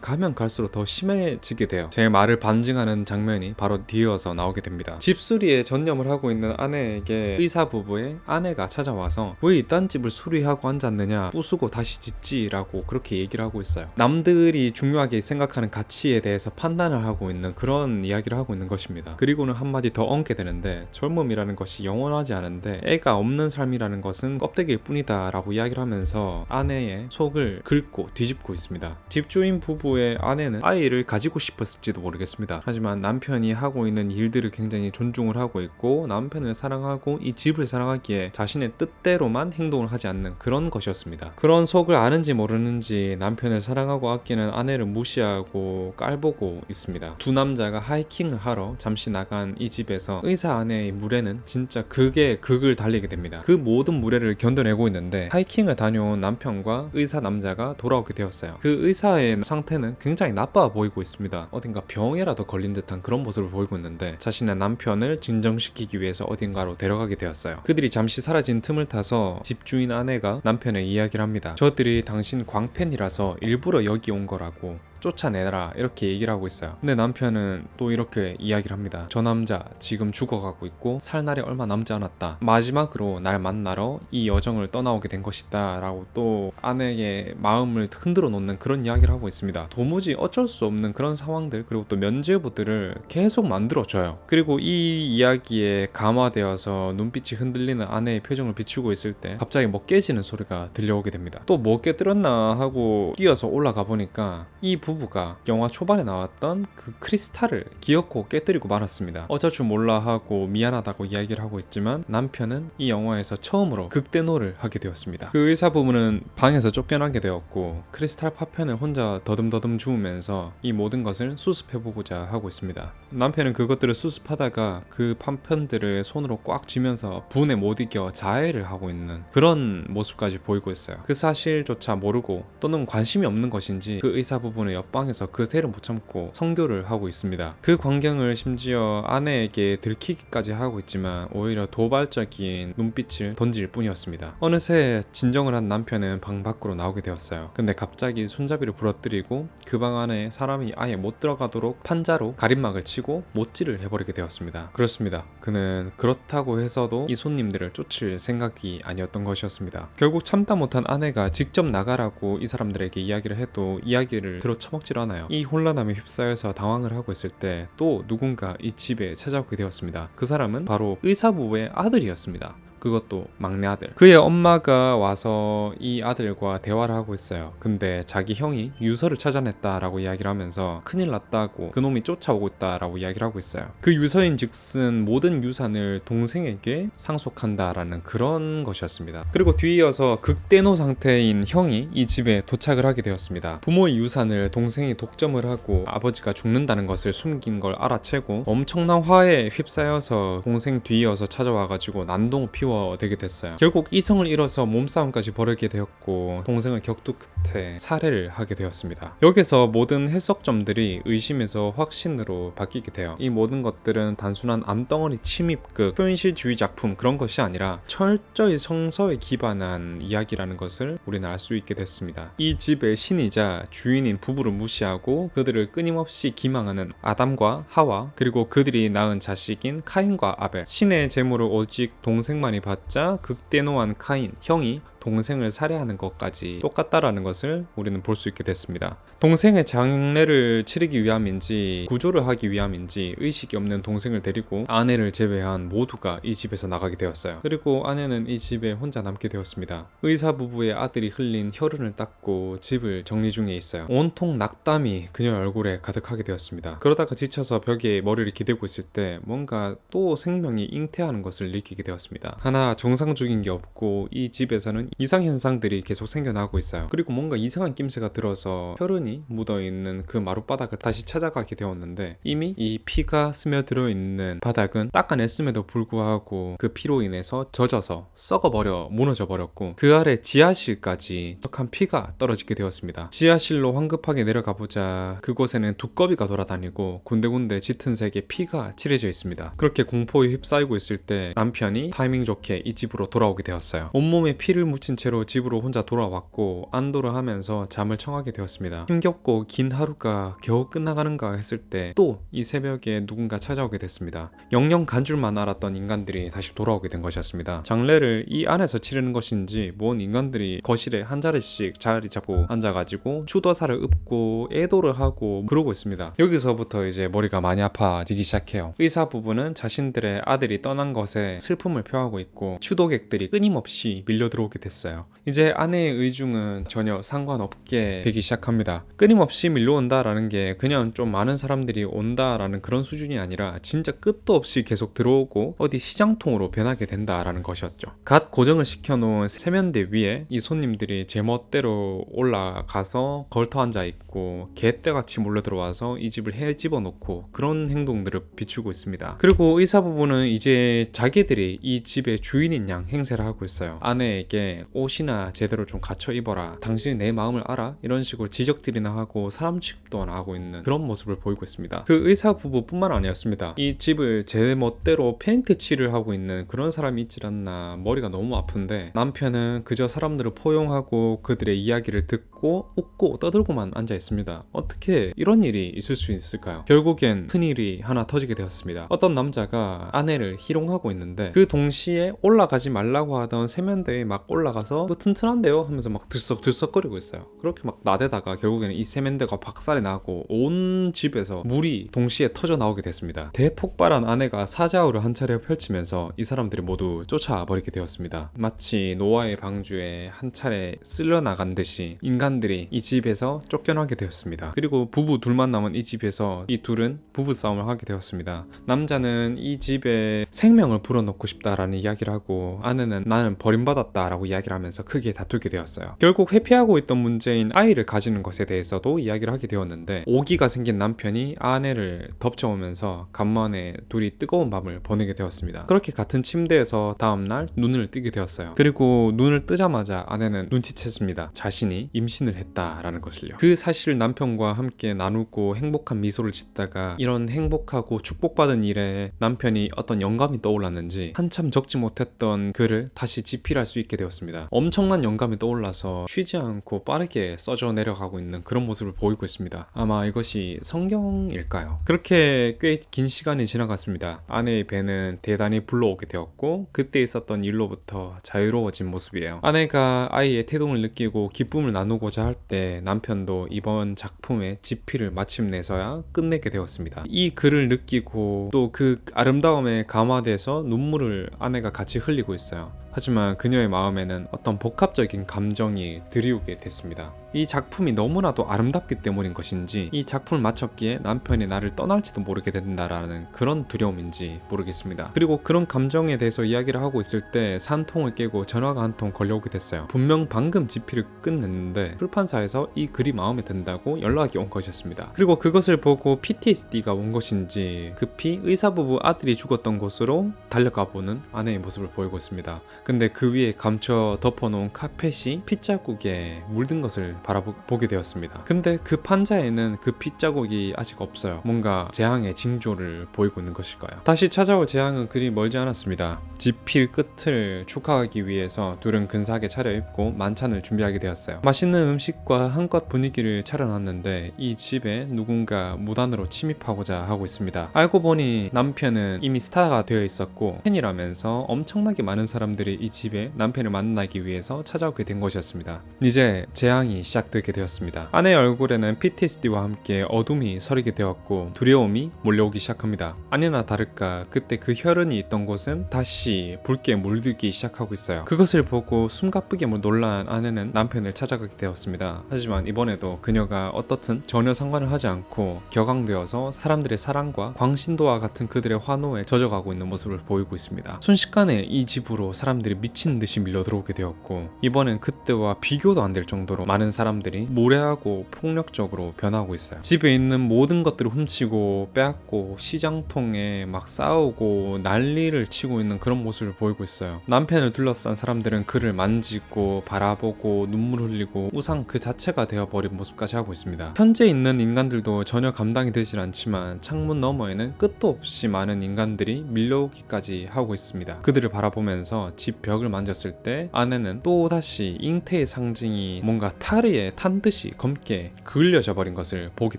가면 갈수록 더 심해지게 돼요. 제 말을 반증하는 장면이 바로 뒤이어서 나오게 됩니다. 집수리에 전념을 하고 있는 아내에게 의사 부부의 아내가 찾아와서 왜 이딴 집을 수리하고 앉았느냐, 부수고 다시 짓지라고 그렇게 얘기를 하고 있어요. 남들이 중요하게 생각하는 가치에 대해서 판단을 하고 있는 그런 이야기를 하고 있는 것입니다. 그리고는 한마디 더 얹게 되는데, 젊음이라는 것이 영원하지 않은데 애가 없는 삶이라는 것은 껍데기일 뿐이다 라고 이야기를 하면서 아내의 속을 긁고 뒤집고 있습니다. 집주인 부부의 아내는 아이를 가지고 싶었을지도 모르겠습니다. 하지만 남편이 하고 있는 일들을 굉장히 존중을 하고 있고 남편을 사랑하고 이 집을 사랑하기에 자신의 뜻대로만 행동을 하지 않는 그런 것이었습니다. 그런 속을 아는지 모르는지 남편을 사랑하고 아끼는 아내를 무시하고 깔보고 있습니다. 두 남자가 하이킹을 하러 잠시 나간 이 집에서 의사 아내의 무례는 진짜 극에 극을 달리게 됩니다. 그 모든 무례를 견뎌내고 있는데 하이킹을 다녀온 남편과 의사 남자가 돌아오게 되었어요. 그 의사의 상태는 굉장히 나빠 보이고 있습니다. 어딘가 병에라도 걸린 듯한 그런 모습을 보이고 있는데 자신의 남편을 진정시키기 위해서 어딘가로 데려가게 되었어요. 그들이 잠시 사라진 틈을 타서 집주인 아내가 남편의 이야기를 합니다. 저들이 당신 광팬이라서 일부러 여기 온 거라고, 쫓아내라, 이렇게 얘기를 하고 있어요. 근데 남편은 또 이렇게 이야기를 합니다. 저 남자 지금 죽어가고 있고 살 날이 얼마 남지 않았다. 마지막으로 날 만나러 이 여정을 떠나오게 된 것이다 라고 또 아내의 마음을 흔들어 놓는 그런 이야기를 하고 있습니다. 도무지 어쩔 수 없는 그런 상황들, 그리고 또 면죄부들을 계속 만들어줘요. 그리고 이 이야기에 감화되어서 눈빛이 흔들리는 아내의 표정을 비추고 있을 때 갑자기 뭐 깨지는 소리가 들려오게 됩니다. 또 뭐 깨뜨렸나 하고 뛰어서 올라가 보니까 이 부부가 영화 초반에 나왔던 그 크리스탈을 기어코 깨뜨리고 말았습니다. 어쩔 줄 몰라 하고 미안하다고 이야기를 하고 있지만 남편은 이 영화에서 처음으로 극대노를 하게 되었습니다. 그 의사 부부는 방에서 쫓겨나게 되었고 크리스탈 파편을 혼자 더듬더듬 주우면서 이 모든 것을 수습해보고자 하고 있습니다. 남편은 그것들을 수습하다가 그 파편들을 손으로 꽉 쥐면서 분에 못 이겨 자해를 하고 있는 그런 모습까지 보이고 있어요. 그 사실조차 모르고 또는 관심이 없는 것인지 그 의사 부부는 옆방에서 그 세를 못 참고 성교를 하고 있습니다. 그 광경을 심지어 아내에게 들키기까지 하고 있지만 오히려 도발적인 눈빛을 던질 뿐이었습니다. 어느새 진정을 한 남편은 방 밖으로 나오게 되었어요. 근데 갑자기 손잡이를 부러뜨리고 그 방 안에 사람이 아예 못 들어가도록 판자로 가림막을 치고 못질을 해버리게 되었습니다. 그렇습니다. 그는 그렇다고 해서도 이 손님들을 쫓을 생각이 아니었던 것이었습니다. 결국 참다 못한 아내가 직접 나가라고 이 사람들에게 이야기를 해도 이야기를 들어 처먹질 않아요. 이 혼란함에 휩싸여서 당황을 하고 있을 때 또 누군가 이 집에 찾아오게 되었습니다. 그 사람은 바로 의사부부의 아들이었습니다. 그것도 막내 아들. 그의 엄마가 와서 이 아들과 대화를 하고 있어요. 근데 자기 형이 유서를 찾아냈다라고 이야기를 하면서 큰일 났다고, 그놈이 쫓아오고 있다라고 이야기를 하고 있어요. 그 유서인 즉슨 모든 유산을 동생에게 상속한다라는 그런 것이었습니다. 그리고 뒤이어서 극대노 상태인 형이 이 집에 도착을 하게 되었습니다. 부모의 유산을 동생이 독점을 하고 아버지가 죽는다는 것을 숨긴 걸 알아채고 엄청난 화에 휩싸여서 동생 뒤이어서 찾아와가지고 난동을 피워 되게 됐어요. 결국 이성을 잃어서 몸싸움까지 벌이게 되었고 동생을 격투 끝에 살해를 하게 되었습니다. 여기서 모든 해석점들이 의심에서 확신으로 바뀌게 돼요. 이 모든 것들은 단순한 암덩어리 침입극, 표현실주의 작품 그런 것이 아니라 철저히 성서에 기반한 이야기라는 것을 우리는 알 수 있게 됐습니다. 이 집의 신이자 주인인 부부를 무시하고 그들을 끊임없이 기망하는 아담과 하와, 그리고 그들이 낳은 자식인 카인과 아벨, 신의 재물을 오직 동생만이 받자 극대노한 카인, 형이 동생을 살해하는 것까지 똑같다라는 것을 우리는 볼 수 있게 됐습니다. 동생의 장례를 치르기 위함인지 구조를 하기 위함인지 의식이 없는 동생을 데리고 아내를 제외한 모두가 이 집에서 나가게 되었어요. 그리고 아내는 이 집에 혼자 남게 되었습니다. 의사 부부의 아들이 흘린 혈흔을 닦고 집을 정리 중에 있어요. 온통 낙담이 그녀의 얼굴에 가득하게 되었습니다. 그러다가 지쳐서 벽에 머리를 기대고 있을 때 뭔가 또 생명이 잉태하는 것을 느끼게 되었습니다. 하나 정상적인 게 없고 이 집에서는 이상 현상들이 계속 생겨나고 있어요. 그리고 뭔가 이상한 낌새가 들어서 혈흔이 묻어있는 그 마룻바닥을 다시 찾아가게 되었는데 이미 이 피가 스며들어 있는 바닥은 닦아냈음에도 불구하고 그 피로 인해서 젖어서 썩어버려 무너져 버렸고 그 아래 지하실까지 한 피가 떨어지게 되었습니다. 지하실로 황급하게 내려가 보자 그곳에는 두꺼비가 돌아다니고 군데군데 짙은 색의 피가 칠해져 있습니다. 그렇게 공포에 휩싸이고 있을 때 남편이 타이밍 좋게 이 집으로 돌아오게 되었어요. 온몸에 피를 묻힌 채로 집으로 혼자 돌아왔고 안도를 하면서 잠을 청하게 되었습니다. 힘겹고 긴 하루가 겨우 끝나가는가 했을 때 또 이 새벽에 누군가 찾아오게 됐습니다. 영영 간 줄만 알았던 인간들이 다시 돌아오게 된 것이었습니다. 장례를 이 안에서 치르는 것인지 뭔 인간들이 거실에 한 자리씩 자리 잡고 앉아가지고 추도사를 읊고 애도를 하고 그러고 있습니다. 여기서부터 이제 머리가 많이 아파지기 시작해요. 의사 부부는 자신들의 아들이 떠난 것에 슬픔을 표하고 있고 추도객들이 끊임없이 밀려 들어오게 됐어요. 이제 아내의 의중은 전혀 상관없게 되기 시작합니다. 끊임없이 밀려온다라는 게 그냥 좀 많은 사람들이 온다라는 그런 수준이 아니라 진짜 끝도 없이 계속 들어오고 어디 시장통으로 변하게 된다라는 것이었죠. 갓 고정을 시켜놓은 세면대 위에 이 손님들이 제멋대로 올라가서 걸터 앉아 있고 개떼같이 몰려 들어와서 이 집을 헤집어 놓고 그런 행동들을 비추고 있습니다. 그리고 의사 부부는 이제 자기들이 이 집의 주인인 양 행세를 하고 있어요. 아내에게 옷이나 제대로 좀 갖춰 입어라, 당신이 내 마음을 알아? 이런 식으로 지적들이나 하고 사람 취급도 안 하고 있는 그런 모습을 보이고 있습니다. 그 의사 부부뿐만 아니었습니다. 이 집을 제 멋대로 페인트 칠을 하고 있는 그런 사람이 있질 않나 머리가 너무 아픈데 남편은 그저 사람들을 포용하고 그들의 이야기를 듣고 웃고 떠들고만 앉아 있습니다. 어떻게 이런 일이 있을 수 있을까요? 결국엔 큰일이 하나 터지게 되었습니다. 어떤 남자가 아내를 희롱하고 있는데 그 동시에 올라가지 말라고 하던 세면대에 막 올라가서 뭐 튼튼한데요? 하면서 막 들썩들썩거리고 있어요. 그렇게 막 나대다가 결국에는 이 세면대가 박살이 나고 온 집에서 물이 동시에 터져 나오게 됐습니다. 대폭발한 아내가 사자우를 한 차례 펼치면서 이 사람들이 모두 쫓아버리게 되었습니다. 마치 노아의 방주에 한 차례 쓸려 나간 듯이 인간들이 이 집에서 쫓겨나게 되었습니다. 그리고 부부 둘만 남은 이 집에서 이 둘은 부부싸움을 하게 되었습니다. 남자는 이 집에 생명을 불어넣고 싶다라는 이야기를 하고 아내는 나는 버림받았다라고 이야기를 하면서 크게 다투게 되었어요. 결국 회피하고 있던 문제인 아이를 가지는 것에 대해서도 이야기를 하게 되었는데 오기가 생긴 남편이 아내를 덮쳐오면서 간만에 둘이 뜨거운 밤을 보내게 되었습니다. 그렇게 같은 침대에서 다음날 눈을 뜨게 되었어요. 그리고 눈을 뜨자마자 아내는 눈치챘습니다. 자신이 임신을 했다라는 것을요. 그 사실을 남편과 함께 나누고 행복한 미소를 짓다가 이런 행복하고 축복받은 일에 남편이 어떤 영감이 떠올랐는지 한참 적지 못했던 글을 다시 집필할 수 있게 되었습니다. 엄청난 영감이 떠올라서 쉬지 않고 빠르게 써져 내려가고 있는 그런 모습을 보이고 있습니다. 아마 이것이 성경일까요? 그렇게 꽤 긴 시간이 지나갔습니다. 아내의 배는 대단히 불러오게 되었고 그때 있었던 일로부터 자유로워진 모습이에요. 아내가 아이의 태동을 느끼고 기쁨을 나누고자 할 때 남편도 이번 작품의 집필을 마침내서야 끝내게 되었습니다. 이 글을 느끼고 또 그 아름다움에 감화돼서 눈물을 아내가 같이 흘리고 있어요. 하지만 그녀의 마음에는 어떤 복합적인 감정이 드리우게 됐습니다. 이 작품이 너무나도 아름답기 때문인 것인지 이 작품을 마쳤기에 남편이 나를 떠날지도 모르게 된다라는 그런 두려움인지 모르겠습니다. 그리고 그런 감정에 대해서 이야기를 하고 있을 때 산통을 깨고 전화가 한 통 걸려오게 됐어요. 분명 방금 집필을 끝냈는데 출판사에서 이 글이 마음에 든다고 연락이 온 것이었습니다. 그리고 그것을 보고 PTSD가 온 것인지 급히 의사부부 아들이 죽었던 곳으로 달려가 보는 아내의 모습을 보이고 있습니다. 근데 그 위에 감춰 덮어놓은 카펫이 핏자국에 물든 것을 바라보게 되었습니다. 근데 그 판자에는 그 핏자국이 아직 없어요. 뭔가 재앙의 징조를 보이고 있는 것일까요? 다시 찾아올 재앙은 그리 멀지 않았습니다. 집필 끝을 축하하기 위해서 둘은 근사하게 차려입고 만찬을 준비하게 되었어요. 맛있는 음식과 한껏 분위기를 차려놨는데 이 집에 누군가 무단으로 침입하고자 하고 있습니다. 알고 보니 남편은 이미 스타가 되어 있었고 팬이라면서 엄청나게 많은 사람들이 이 집에 남편을 만나기 위해서 찾아오게 된 것이었습니다. 이제 재앙이 시작되게 되었습니다. 아내의 얼굴에는 PTSD와 함께 어둠이 서리게 되었고 두려움이 몰려오기 시작합니다. 아니나 다를까 그때 그 혈흔이 있던 곳은 다시 붉게 물들기 시작하고 있어요. 그것을 보고 숨가쁘게 놀란 아내는 남편을 찾아가게 되었습니다. 하지만 이번에도 그녀가 어떻든 전혀 상관을 하지 않고 격앙되어서 사람들의 사랑과 광신도와 같은 그들의 환호에 젖어가고 있는 모습을 보이고 있습니다. 순식간에 이 집으로 사람들이 미친 듯이 밀려 들어오게 되었고 이번엔 그때와 비교도 안 될 정도로 많은 사람들이 무례하고 폭력적으로 변하고 있어요. 집에 있는 모든 것들을 훔치고 빼앗고 시장통에 막 싸우고 난리를 치고 있는 그런 모습을 보이고 있어요. 남편을 둘러싼 사람들은 그를 만지고 바라보고 눈물 흘리고 우상 그 자체가 되어버린 모습까지 하고 있습니다. 현재 있는 인간들도 전혀 감당이 되질 않지만 창문 너머에는 끝도 없이 많은 인간들이 밀려오기까지 하고 있습니다. 그들을 바라보면서 집 벽을 만졌을 때 아내는 또다시 잉태의 상징이 뭔가 타르에 탄 듯이 검게 그을려져 버린 것을 보게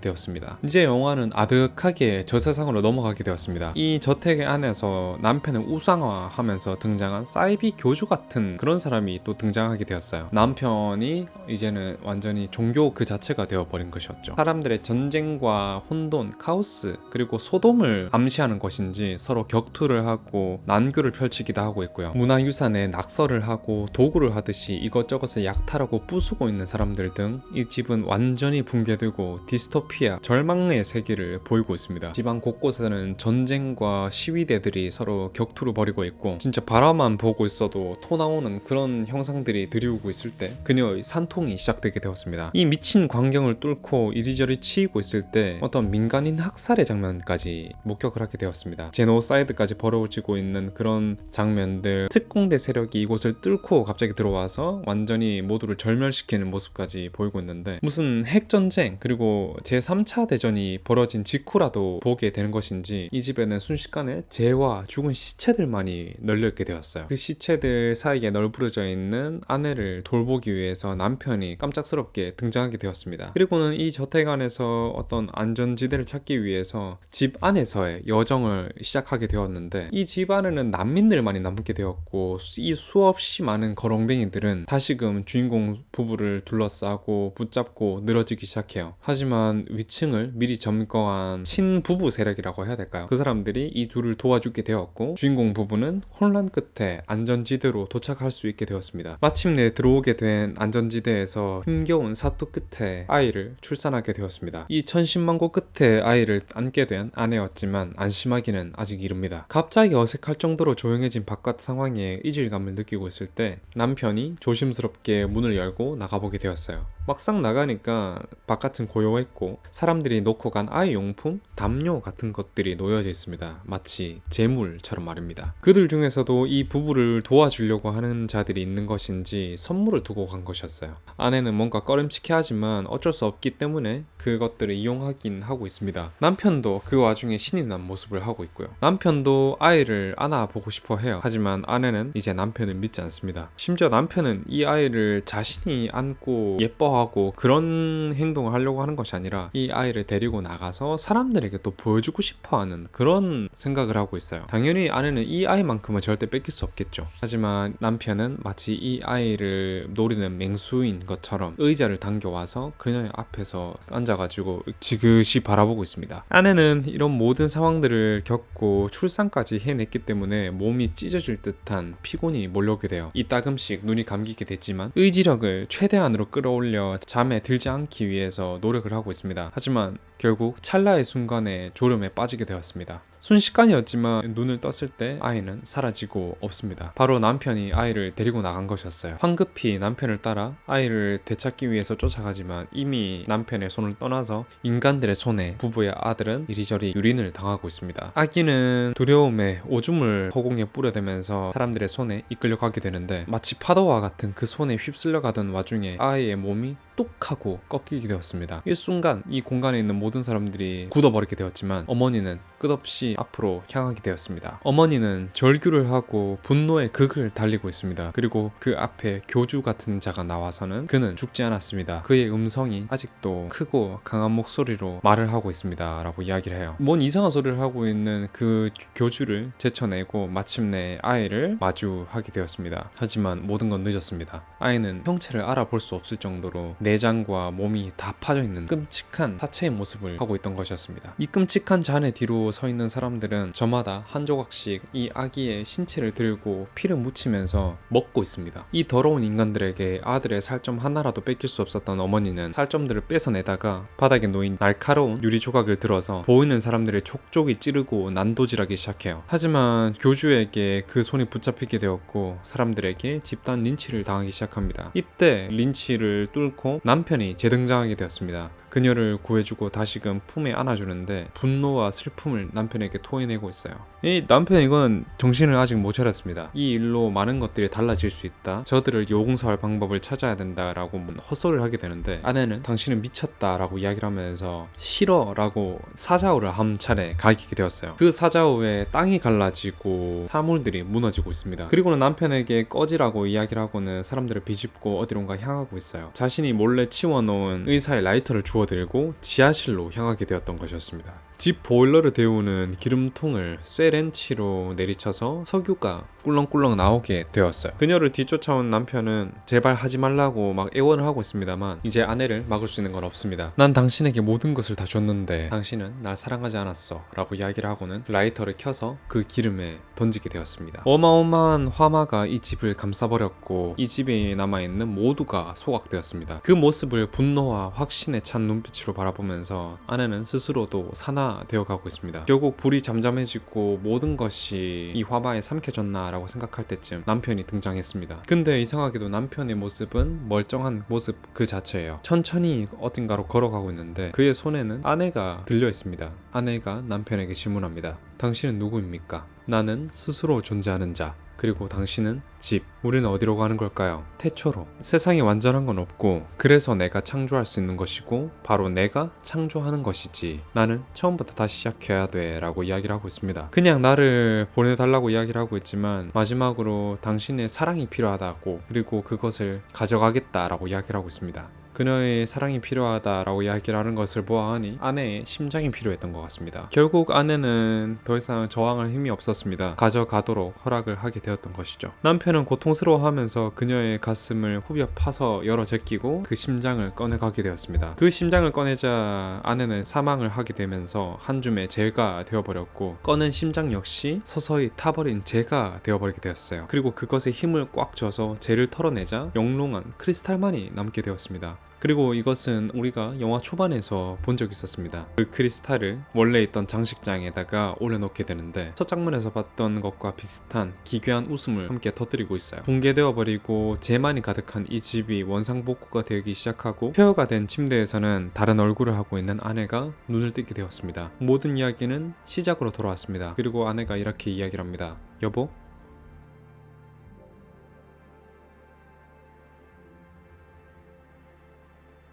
되었습니다. 이제 영화는 아득하게 저 세상으로 넘어가게 되었습니다. 이 저택의 안에서 남편을 우상화하면서 등장한 사이비 교주 같은 그런 사람이 또 등장하게 되었어요. 남편이 이제는 완전히 종교 그 자체가 되어버린 것이었죠. 사람들의 전쟁과 혼돈, 카오스 그리고 소돔을 암시하는 것인지 서로 격투를 하고 난교를 펼치기도 하고 있고요. 문화유산에 낙서를 하고 도구를 하듯이 이것저것을 약탈하고 부수고 있는 사람들 등 이 집은 완전히 붕괴되고 디스토피아, 절망의 세계를 보이고 있습니다. 집안 곳곳에는 전쟁과 시위대들이 서로 격투를 벌이고 있고 진짜 바라만 보고 있어도 토 나오는 그런 형상들이 드리우고 있을 때 그녀의 산통이 시작되게 되었습니다. 이 미친 광경을 뚫고 이리저리 치이고 있을 때 어떤 민간인 학살의 장면까지 목격을 하게 되었습니다. 제노사이드까지 벌어지고 있는 그런 장면들, 특공대 세력이 이곳을 뚫고 갑자기 들어와서 완전히 모두를 절멸시키는 모습까지 보이고 있는데 무슨 핵전쟁 그리고 제3차 대전이 벌어진 직후라도 보게 되는 것인지 이 집에는 순식간에 재와 죽은 시체들만이 널려있게 되었어요. 그 시체들 사이에 널브러져 있는 아내를 돌보기 위해서 남편이 깜짝스럽게 등장하게 되었습니다. 그리고는 이 저택 안에서 어떤 안전지대를 찾기 위해서 집 안에서의 여정을 시작하게 되었는데 이 집 안에는 난민들만이 남게 되었고 이 수없이 많은 거렁뱅이들은 다시금 주인공 부부를 둘러싸고 붙잡고 늘어지기 시작해요. 하지만 위층을 미리 점거한 친부부 세력이라고 해야 될까요? 그 사람들이 이 둘을 도와주게 되었고 주인공 부부는 혼란 끝에 안전지대로 도착할 수 있게 되었습니다. 마침내 들어오게 된 안전지대에서 힘겨운 사투 끝에 아이를 출산하게 되었습니다. 이 천신만고 끝에 아이를 안게 된 아내였지만 안심하기는 아직 이릅니다. 갑자기 어색할 정도로 조용해진 바깥 상황에 이질감을 느끼고 있을 때 남편이 조심스럽게 문을 열고 나가보게 되었어요. 막상 나가니까 바깥은 고요했고 사람들이 놓고 간 아이 용품, 담요 같은 것들이 놓여져 있습니다. 마치 재물처럼 말입니다. 그들 중에서도 이 부부를 도와주려고 하는 자들이 있는 것인지 선물을 두고 간 것이었어요. 아내는 뭔가 꺼림칙해 하지만 어쩔 수 없기 때문에 그것들을 이용하긴 하고 있습니다. 남편도 그 와중에 신이 난 모습을 하고 있고요. 남편도 아이를 안아보고 싶어 해요. 하지만 아내는 이제 남편을 믿지 않습니다. 심지어 남편은 이 아이를 자신이 안고 예뻐하고 그런 행동을 하려고 하는 것이 아니라 이 아이를 데리고 나가서 사람들에게 또 보여주고 싶어하는 그런 생각을 하고 있어요. 당연히 아내는 이 아이만큼은 절대 뺏길 수 없겠죠. 하지만 남편은 마치 이 아이를 노리는 맹수인 것처럼 의자를 당겨와서 그녀의 앞에서 앉아가지고 지그시 바라보고 있습니다. 아내는 이런 모든 상황들을 겪고 출산까지 해냈기 때문에 몸이 찢어질 듯한 피곤이 몰려오게 돼요. 이따금씩 눈이 감기게 됐지만 의지력을 최대한으로 끌어올려 잠에 들지 않기 위해서 노력을 하고 있습니다. 하지만 결국 찰나의 순간에 졸음에 빠지게 되었습니다. 순식간이었지만 눈을 떴을 때 아이는 사라지고 없습니다. 바로 남편이 아이를 데리고 나간 것이었어요. 황급히 남편을 따라 아이를 되찾기 위해서 쫓아가지만 이미 남편의 손을 떠나서 인간들의 손에 부부의 아들은 이리저리 유린을 당하고 있습니다. 아기는 두려움에 오줌을 허공에 뿌려대면서 사람들의 손에 이끌려가게 되는데 마치 파도와 같은 그 손에 휩쓸려가던 와중에 아이의 몸이 뚝 하고 꺾이게 되었습니다. 일순간 이 공간에 있는 모든 사람들이 굳어버리게 되었지만 어머니는 끝없이 앞으로 향하게 되었습니다. 어머니는 절규를 하고 분노의 극을 달리고 있습니다. 그리고 그 앞에 교주 같은 자가 나와서는 그는 죽지 않았습니다. 그의 음성이 아직도 크고 강한 목소리로 말을 하고 있습니다 라고 이야기를 해요. 뭔 이상한 소리를 하고 있는 그 교주를 제쳐내고 마침내 아이를 마주하게 되었습니다. 하지만 모든 건 늦었습니다. 아이는 형체를 알아볼 수 없을 정도로 내장과 몸이 다 파져 있는 끔찍한 사체의 모습을 하고 있던 것이었습니다. 이 끔찍한 잔해 뒤로 서 있는 사람들은 저마다 한 조각씩 이 아기의 신체를 들고 피를 묻히면서 먹고 있습니다. 이 더러운 인간들에게 아들의 살점 하나라도 뺏길 수 없었던 어머니는 살점들을 뺏어내다가 바닥에 놓인 날카로운 유리 조각을 들어서 보이는 사람들의 촉촉이 찌르고 난도질하기 시작해요. 하지만 교주에게 그 손이 붙잡히게 되었고 사람들에게 집단 린치를 당하기 시작합니다. 이때 린치를 뚫고 남편이 재등장하게 되었습니다. 그녀를 구해주고 다시금 품에 안아주는데 분노와 슬픔을 남편에게 토해내고 있어요. 이 남편 이건 정신을 아직 못 차렸습니다. 이 일로 많은 것들이 달라질 수 있다. 저들을 용서할 방법을 찾아야 된다라고 헛소리를 하게 되는데 아내는 당신은 미쳤다라고 이야기를 하면서 싫어라고 사자우를 한 차례 갈기게 되었어요. 그 사자우에 땅이 갈라지고 사물들이 무너지고 있습니다. 그리고는 남편에게 꺼지라고 이야기를 하고는 사람들을 비집고 어디론가 향하고 있어요. 자신이 몰래 치워놓은 의사의 라이터를 주워들고 지하실로 향하게 되었던 것이었습니다. 집 보일러를 데우는 기름통을 쇠렌치로 내리쳐서 석유가 꿀렁꿀렁 나오게 되었어요. 그녀를 뒤쫓아온 남편은 제발 하지 말라고 막 애원을 하고 있습니다만 이제 아내를 막을 수 있는 건 없습니다. 난 당신에게 모든 것을 다 줬는데 당신은 날 사랑하지 않았어 라고 이야기를 하고는 라이터를 켜서 그 기름에 던지게 되었습니다. 어마어마한 화마가 이 집을 감싸버렸고 이 집에 남아있는 모두가 소각되었습니다. 그 모습을 분노와 확신에 찬 눈빛으로 바라보면서 아내는 스스로도 산화되어가고 있습니다. 결국 불이 잠잠해지고 모든 것이 이 화마에 삼켜졌나 라고 생각할 때쯤 남편이 등장했습니다. 근데 이상하게도 남편의 모습은 멀쩡한 모습 그 자체예요. 천천히 어딘가로 걸어가고 있는데 그의 손에는 아내가 들려 있습니다. 아내가 남편에게 질문합니다. 당신은 누구입니까? 나는 스스로 존재하는 자. 그리고 당신은 집. 우리는 어디로 가는 걸까요? 태초로. 세상에 완전한 건 없고 그래서 내가 창조할 수 있는 것이고 바로 내가 창조하는 것이지. 나는 처음부터 다시 시작해야 돼 라고 이야기를 하고 있습니다. 그냥 나를 보내달라고 이야기를 하고 있지만 마지막으로 당신의 사랑이 필요하다고 그리고 그것을 가져가겠다라고 이야기를 하고 있습니다. 그녀의 사랑이 필요하다라고 이야기를 하는 것을 보아하니 아내의 심장이 필요했던 것 같습니다. 결국 아내는 더 이상 저항할 힘이 없었습니다. 가져가도록 허락을 하게 되었던 것이죠. 남편은 고통스러워하면서 그녀의 가슴을 후벼 파서 열어 제끼고 그 심장을 꺼내가게 되었습니다. 그 심장을 꺼내자 아내는 사망을 하게 되면서 한 줌의 재가 되어버렸고 꺼낸 심장 역시 서서히 타버린 재가 되어버리게 되었어요. 그리고 그것에 힘을 꽉 줘서 재를 털어내자 영롱한 크리스탈만이 남게 되었습니다. 그리고 이것은 우리가 영화 초반에서 본 적이 있었습니다. 그 크리스탈을 원래 있던 장식장에다가 올려놓게 되는데 첫 장면에서 봤던 것과 비슷한 기괴한 웃음을 함께 터뜨리고 있어요. 붕괴되어 버리고 재만이 가득한 이 집이 원상복구가 되기 시작하고 폐허가 된 침대에서는 다른 얼굴을 하고 있는 아내가 눈을 뜨게 되었습니다. 모든 이야기는 시작으로 돌아왔습니다. 그리고 아내가 이렇게 이야기를 합니다. 여보?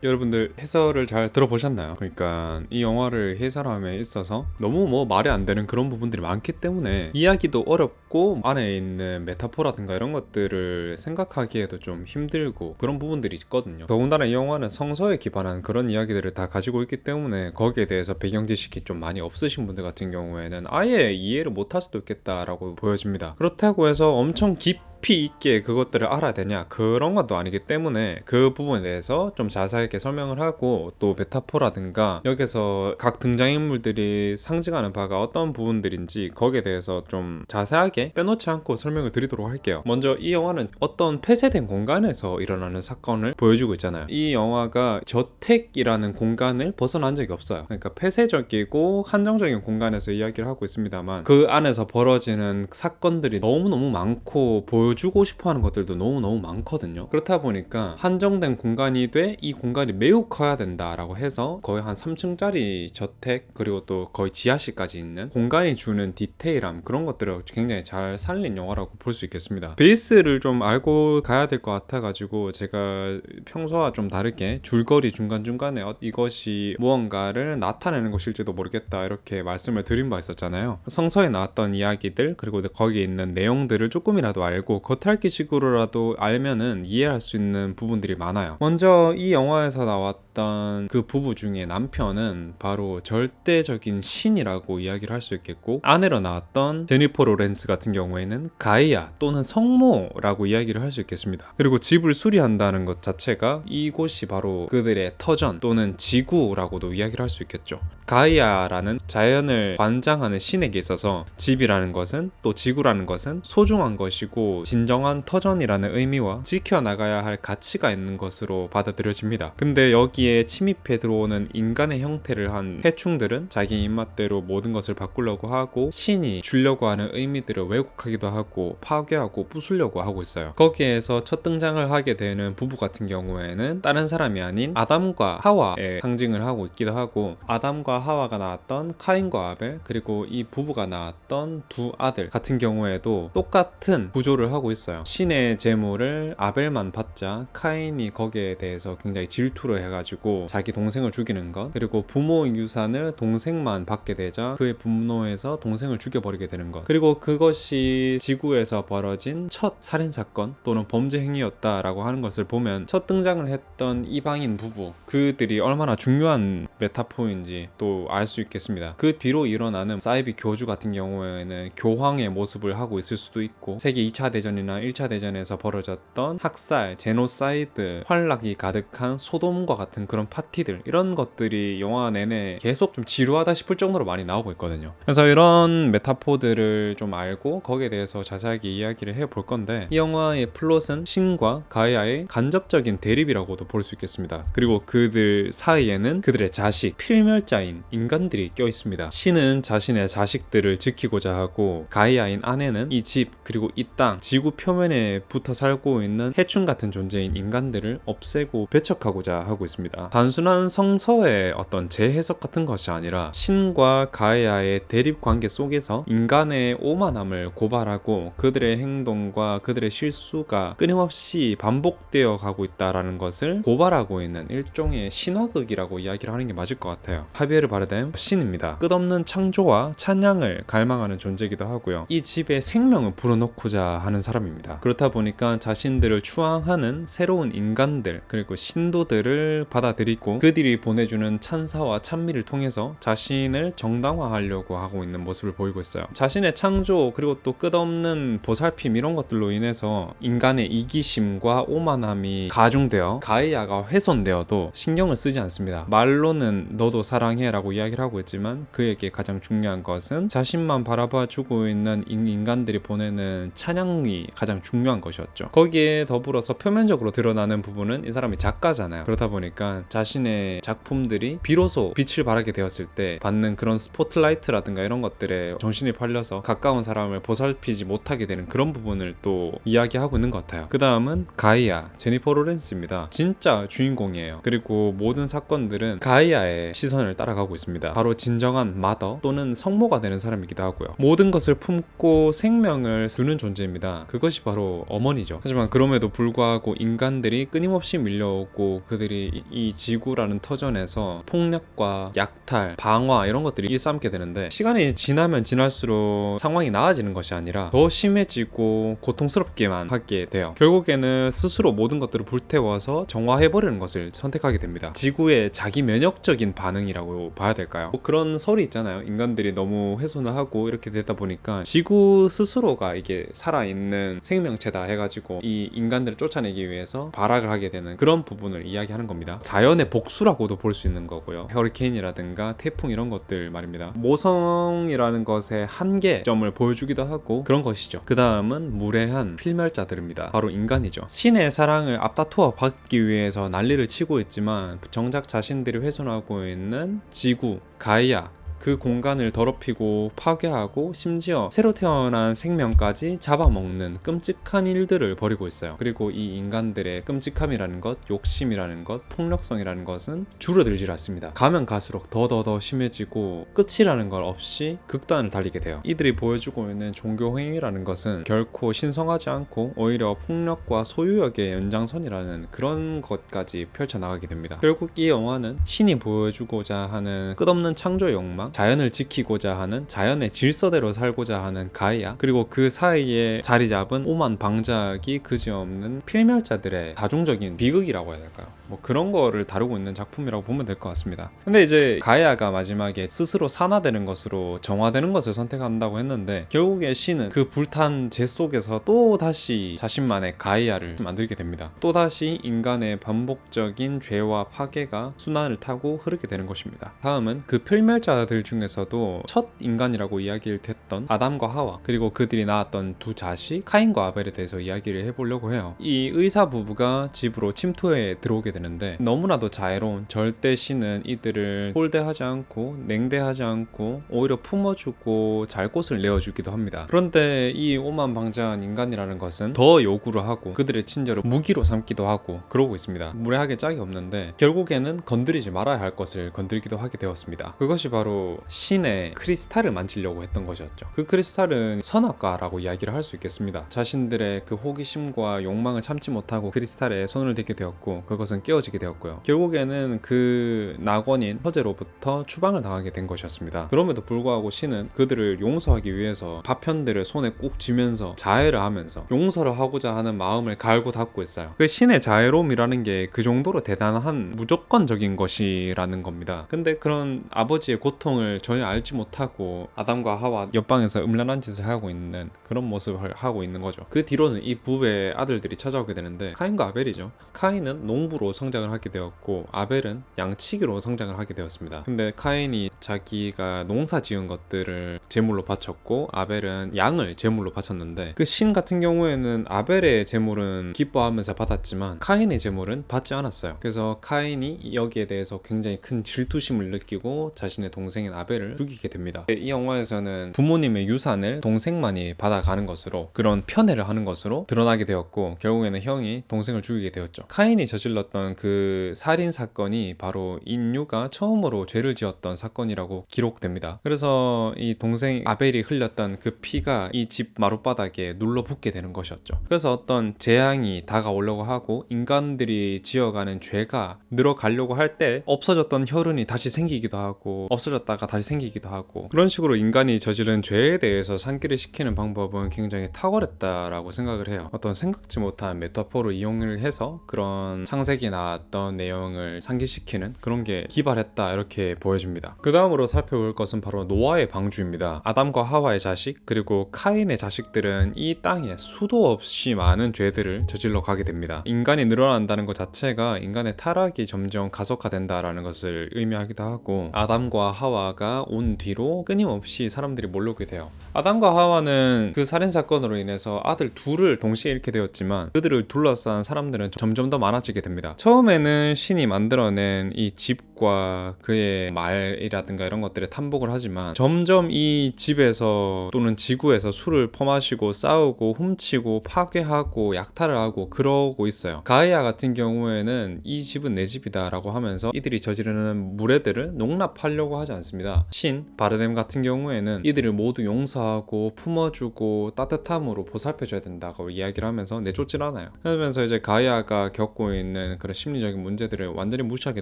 여러분들 해설을 잘 들어보셨나요? 그러니까 이 영화를 해설함에 있어서 너무 말이 안 되는 그런 부분들이 많기 때문에 이야기도 어렵고 안에 있는 메타포라든가 이런 것들을 생각하기에도 좀 힘들고 그런 부분들이 있거든요. 더군다나 이 영화는 성서에 기반한 그런 이야기들을 다 가지고 있기 때문에 거기에 대해서 배경 지식이 좀 많이 없으신 분들 같은 경우에는 아예 이해를 못할 수도 있겠다라고 보여집니다. 그렇다고 해서 엄청 깊이 있게 그것들을 알아야 되냐 그런 것도 아니기 때문에 그 부분에 대해서 좀 자세하게 설명을 하고 또 메타포라든가 여기서 각 등장인물들이 상징하는 바가 어떤 부분들인지 거기에 대해서 좀 자세하게 빼놓지 않고 설명을 드리도록 할게요. 먼저 이 영화는 어떤 폐쇄된 공간에서 일어나는 사건을 보여주고 있잖아요. 이 영화가 저택이라는 공간을 벗어난 적이 없어요. 그러니까 폐쇄적이고 한정적인 공간에서 이야기를 하고 있습니다만 그 안에서 벌어지는 사건들이 너무너무 많고 보여주고 싶어하는 것들도 너무너무 많거든요. 그렇다 보니까 한정된 공간이 돼 이 공간이 매우 커야 된다라고 해서 거의 한 3층짜리 저택 그리고 또 거의 지하실까지 있는 공간이 주는 디테일함 그런 것들을 굉장히 잘 살린 영화라고 볼 수 있겠습니다. 베이스를 좀 알고 가야 될 것 같아가지고 제가 평소와 좀 다르게 줄거리 중간중간에 이것이 무언가를 나타내는 것일지도 모르겠다 이렇게 말씀을 드린 바 있었잖아요. 성서에 나왔던 이야기들 그리고 거기에 있는 내용들을 조금이라도 알고 겉핥기식으로라도 알면은 이해할 수 있는 부분들이 많아요. 먼저 이 영화에서 나왔던 그 부부 중에 남편은 바로 절대적인 신이라고 이야기를 할 수 있겠고, 아내로 나왔던 제니퍼 로렌스 같은 경우에는 가이아 또는 성모라고 이야기를 할 수 있겠습니다. 그리고 집을 수리한다는 것 자체가 이곳이 바로 그들의 터전 또는 지구라고도 이야기를 할 수 있겠죠. 가이아라는 자연을 관장하는 신에게 있어서 집이라는 것은, 또 지구라는 것은 소중한 것이고 진정한 터전이라는 의미와 지켜나가야 할 가치가 있는 것으로 받아들여집니다. 근데 여기에 침입해 들어오는 인간의 형태를 한 해충들은 자기 입맛대로 모든 것을 바꾸려고 하고, 신이 주려고 하는 의미들을 왜곡하기도 하고 파괴하고 부수려고 하고 있어요. 거기에서 첫 등장을 하게 되는 부부 같은 경우에는 다른 사람이 아닌 아담과 하와의 상징을 하고 있기도 하고, 아담과 하와가 낳았던 카인과 아벨, 그리고 이 부부가 낳았던 두 아들 같은 경우에도 똑같은 구조를 하고 있어요. 신의 재물을 아벨만 받자 카인이 거기에 대해서 굉장히 질투를 해가지고 자기 동생을 죽이는 것, 그리고 부모 유산을 동생만 받게 되자 그의 분노에서 동생을 죽여버리게 되는 것, 그리고 그것이 지구에서 벌어진 첫 살인사건 또는 범죄 행위였다라고 하는 것을 보면, 첫 등장을 했던 이방인 부부, 그들이 얼마나 중요한 메타포인지 또 알 수 있겠습니다. 그 뒤로 일어나는 사이비 교주 같은 경우에는 교황의 모습을 하고 있을 수도 있고, 세계 2차 대전이나 1차 대전에서 벌어졌던 학살, 제노사이드, 환락이 가득한 소돔과 같은 그런 파티들, 이런 것들이 영화 내내 계속 좀 지루하다 싶을 정도로 많이 나오고 있거든요. 그래서 이런 메타포들을 좀 알고 거기에 대해서 자세하게 이야기를 해볼 건데, 이 영화의 플롯은 신과 가이아의 간접적인 대립이라고도 볼 수 있겠습니다. 그리고 그들 사이에는 그들의 자식, 필멸자인 인간들이 껴 있습니다. 신은 자신의 자식들을 지키고자 하고, 가이아인 아내는 이 집 그리고 이 땅, 지구 표면에 붙어 살고 있는 해충 같은 존재인 인간들을 없애고 배척하고자 하고 있습니다. 단순한 성서의 어떤 재해석 같은 것이 아니라 신과 가이아의 대립 관계 속에서 인간의 오만함을 고발하고 그들의 행동과 그들의 실수가 끊임없이 반복되어 가고 있다라는 것을 고발하고 있는 일종의 신화극이라고 이야기를 하는 게 맞을 것 같아요. 하비에르 바르뎀 신입니다. 끝없는 창조와 찬양을 갈망하는 존재이기도 하고요. 이 집에 생명을 불어넣고자 하는 사람입니다. 그렇다 보니까 자신들을 추앙하는 새로운 인간들 그리고 신도들을 받아들이고 그들이 보내주는 찬사와 찬미를 통해서 자신을 정당화하려고 하고 있는 모습을 보이고 있어요. 자신의 창조 그리고 또 끝없는 보살핌, 이런 것들로 인해서 인간의 이기심과 오만함이 가중되어 가이아가 훼손되어도 신경을 쓰지 않습니다. 말로는 너도 사랑해 라고 이야기를 하고 있지만, 그에게 가장 중요한 것은 자신만 바라봐 주고 있는 인간들이 보내는 찬양이 가장 중요한 것이었죠. 거기에 더불어서 표면적으로 드러나는 부분은 이 사람이 작가잖아요. 그렇다 보니까 자신의 작품들이 비로소 빛을 발하게 되었을 때 받는 그런 스포트라이트라든가 이런 것들에 정신이 팔려서 가까운 사람을 보살피지 못하게 되는 그런 부분을 또 이야기하고 있는 것 같아요. 그 다음은 가이아, 제니퍼 로렌스입니다. 진짜 주인공이에요. 그리고 모든 사건들은 가이아의 시선을 따라가고 있습니다. 바로 진정한 마더 또는 성모가 되는 사람이기도 하고요. 모든 것을 품고 생명을 주는 존재입니다. 그것이 바로 어머니죠. 하지만 그럼에도 불구하고 인간들이 끊임없이 밀려오고 그들이 이 지구라는 터전에서 폭력과 약탈, 방화 이런 것들이 일삼게 되는데, 시간이 지나면 지날수록 상황이 나아지는 것이 아니라 더 심해지고 고통스럽게만 하게 돼요. 결국에는 스스로 모든 것들을 불태워서 정화해버리는 것을 선택하게 됩니다. 지구의 자기 면역적인 반응이라고 봐야 될까요? 뭐 그런 설이 있잖아요. 인간들이 너무 훼손을 하고 이렇게 되다 보니까 지구 스스로가 이게 살아있는 생명체다 해가지고 이 인간들을 쫓아내기 위해서 발악을 하게 되는 그런 부분을 이야기하는 겁니다. 자연의 복수라고도 볼 수 있는 거고요. 허리케인이라든가 태풍 이런 것들 말입니다. 모성이라는 것의 한계점을 보여주기도 하고 그런 것이죠. 그 다음은 무례한 필멸자들입니다. 바로 인간이죠. 신의 사랑을 앞다투어 받기 위해서 난리를 치고 있지만 정작 자신들이 훼손하고 있는 지구, 가이아, 그 공간을 더럽히고 파괴하고 심지어 새로 태어난 생명까지 잡아먹는 끔찍한 일들을 벌이고 있어요. 그리고 이 인간들의 끔찍함이라는 것, 욕심이라는 것, 폭력성이라는 것은 줄어들질 않습니다. 가면 갈수록 더더더 심해지고 끝이라는 걸 없이 극단을 달리게 돼요. 이들이 보여주고 있는 종교 행위라는 것은 결코 신성하지 않고 오히려 폭력과 소유욕의 연장선이라는 그런 것까지 펼쳐나가게 됩니다. 결국 이 영화는 신이 보여주고자 하는 끝없는 창조 욕망, 자연을 지키고자 하는, 자연의 질서대로 살고자 하는 가이아, 그리고 그 사이에 자리 잡은 오만 방작이 그지없는 필멸자들의 다중적인 비극이라고 해야 될까요? 뭐 그런 거를 다루고 있는 작품이라고 보면 될 것 같습니다. 근데 이제 가이아가 마지막에 스스로 산화되는 것으로 정화되는 것을 선택한다고 했는데, 결국에 신은 그 불탄 재 속에서 또 다시 자신만의 가이아를 만들게 됩니다. 또 다시 인간의 반복적인 죄와 파괴가 순환을 타고 흐르게 되는 것입니다. 다음은 그 필멸자들 중에서도 첫 인간이라고 이야기를 했던 아담과 하와, 그리고 그들이 낳았던 두 자식 카인과 아벨에 대해서 이야기를 해보려고 해요. 이 의사 부부가 집으로 침투해 들어오게 되는데, 너무나도 자애로운 절대 신은 이들을 홀대하지 않고 냉대하지 않고 오히려 품어주고 잘 곳을 내어주기도 합니다. 그런데 이 오만방자한 인간이라는 것은 더 요구를 하고 그들의 친절을 무기로 삼기도 하고 그러고 있습니다. 무례하게 짝이 없는데 결국에는 건드리지 말아야 할 것을 건드리기도 하게 되었습니다. 그것이 바로 신의 크리스탈을 만지려고 했던 것이었죠. 그 크리스탈은 선악과라고 이야기를 할 수 있겠습니다. 자신들의 그 호기심과 욕망을 참지 못하고 크리스탈에 손을 대게 되었고, 그것은 깨어지게 되었고요. 결국에는 그 낙원인 허제로부터 추방을 당하게 된 것이었습니다. 그럼에도 불구하고 신은 그들을 용서하기 위해서 파편들을 손에 꾹 쥐면서 자해를 하면서 용서를 하고자 하는 마음을 갈고 닦고 있어요. 그 신의 자애로움이라는 게 그 정도로 대단한 무조건적인 것이라는 겁니다. 근데 그런 아버지의 고통을 전혀 알지 못하고 아담과 하와 옆방에서 음란한 짓을 하고 있는 그런 모습을 하고 있는 거죠. 그 뒤로는 이 부부의 아들들이 찾아오게 되는데, 카인과 아벨이죠. 카인은 농부로 성장을 하게 되었고 아벨은 양치기로 성장을 하게 되었습니다. 근데 카인이 자기가 농사 지은 것들을 제물로 바쳤고 아벨은 양을 제물로 바쳤는데, 그 신 같은 경우에는 아벨의 제물은 기뻐하면서 받았지만 카인의 제물은 받지 않았어요. 그래서 카인이 여기에 대해서 굉장히 큰 질투심을 느끼고 자신의 동생인 아벨을 죽이게 됩니다. 이 영화에서는 부모님의 유산을 동생만이 받아가는 것으로, 그런 편애를 하는 것으로 드러나게 되었고, 결국에는 형이 동생을 죽이게 되었죠. 카인이 저질렀던 그 살인 사건이 바로 인류가 처음으로 죄를 지었던 사건이라고 기록됩니다. 그래서 이 동생 아벨이 흘렸던 그 피가 이 집 마룻바닥에 눌러붙게 되는 것이었죠. 그래서 어떤 재앙이 다가오려고 하고 인간들이 지어가는 죄가 늘어가려고 할 때 없어졌던 혈흔이 다시 생기기도 하고 없어졌다가 다시 생기기도 하고, 그런 식으로 인간이 저지른 죄에 대해서 상기를 시키는 방법은 굉장히 탁월했다라고 생각을 해요. 어떤 생각지 못한 메타포를 이용을 해서 그런 창세기에 나왔던 내용을 상기시키는 그런 게 기발했다, 이렇게 보여집니다. 그 다음으로 살펴볼 것은 바로 노아의 방주입니다. 아담과 하와의 자식 그리고 카인의 자식들은 이 땅에 수도 없이 많은 죄들을 저질러 가게 됩니다. 인간이 늘어난다는 것 자체가 인간의 타락이 점점 가속화된다라는 것을 의미하기도 하고, 아담과 하와가 온 뒤로 끊임없이 사람들이 몰려오게 돼요. 아담과 하와는 그 살인사건으로 인해서 아들 둘을 동시에 잃게 되었지만 그들을 둘러싼 사람들은 점점 더 많아지게 됩니다. 처음에는 신이 만들어낸 이 집과 그의 말이라든가 이런 것들에 탐복을 하지만 점점 이 집에서 또는 지구에서 술을 퍼마시고 싸우고 훔치고 파괴하고 약탈을 하고 그러고 있어요. 가이아 같은 경우에는 이 집은 내 집이다 라고 하면서 이들이 저지르는 무례들을 농납하려고 하지 않습니다. 신 바르뎀 같은 경우에는 이들을 모두 용서하고 품어주고 따뜻함으로 보살펴줘야 된다고 이야기를 하면서 내쫓질 않아요. 그러면서 이제 가이아가 겪고 있는 그런 심리적인 문제들을 완전히 무시하게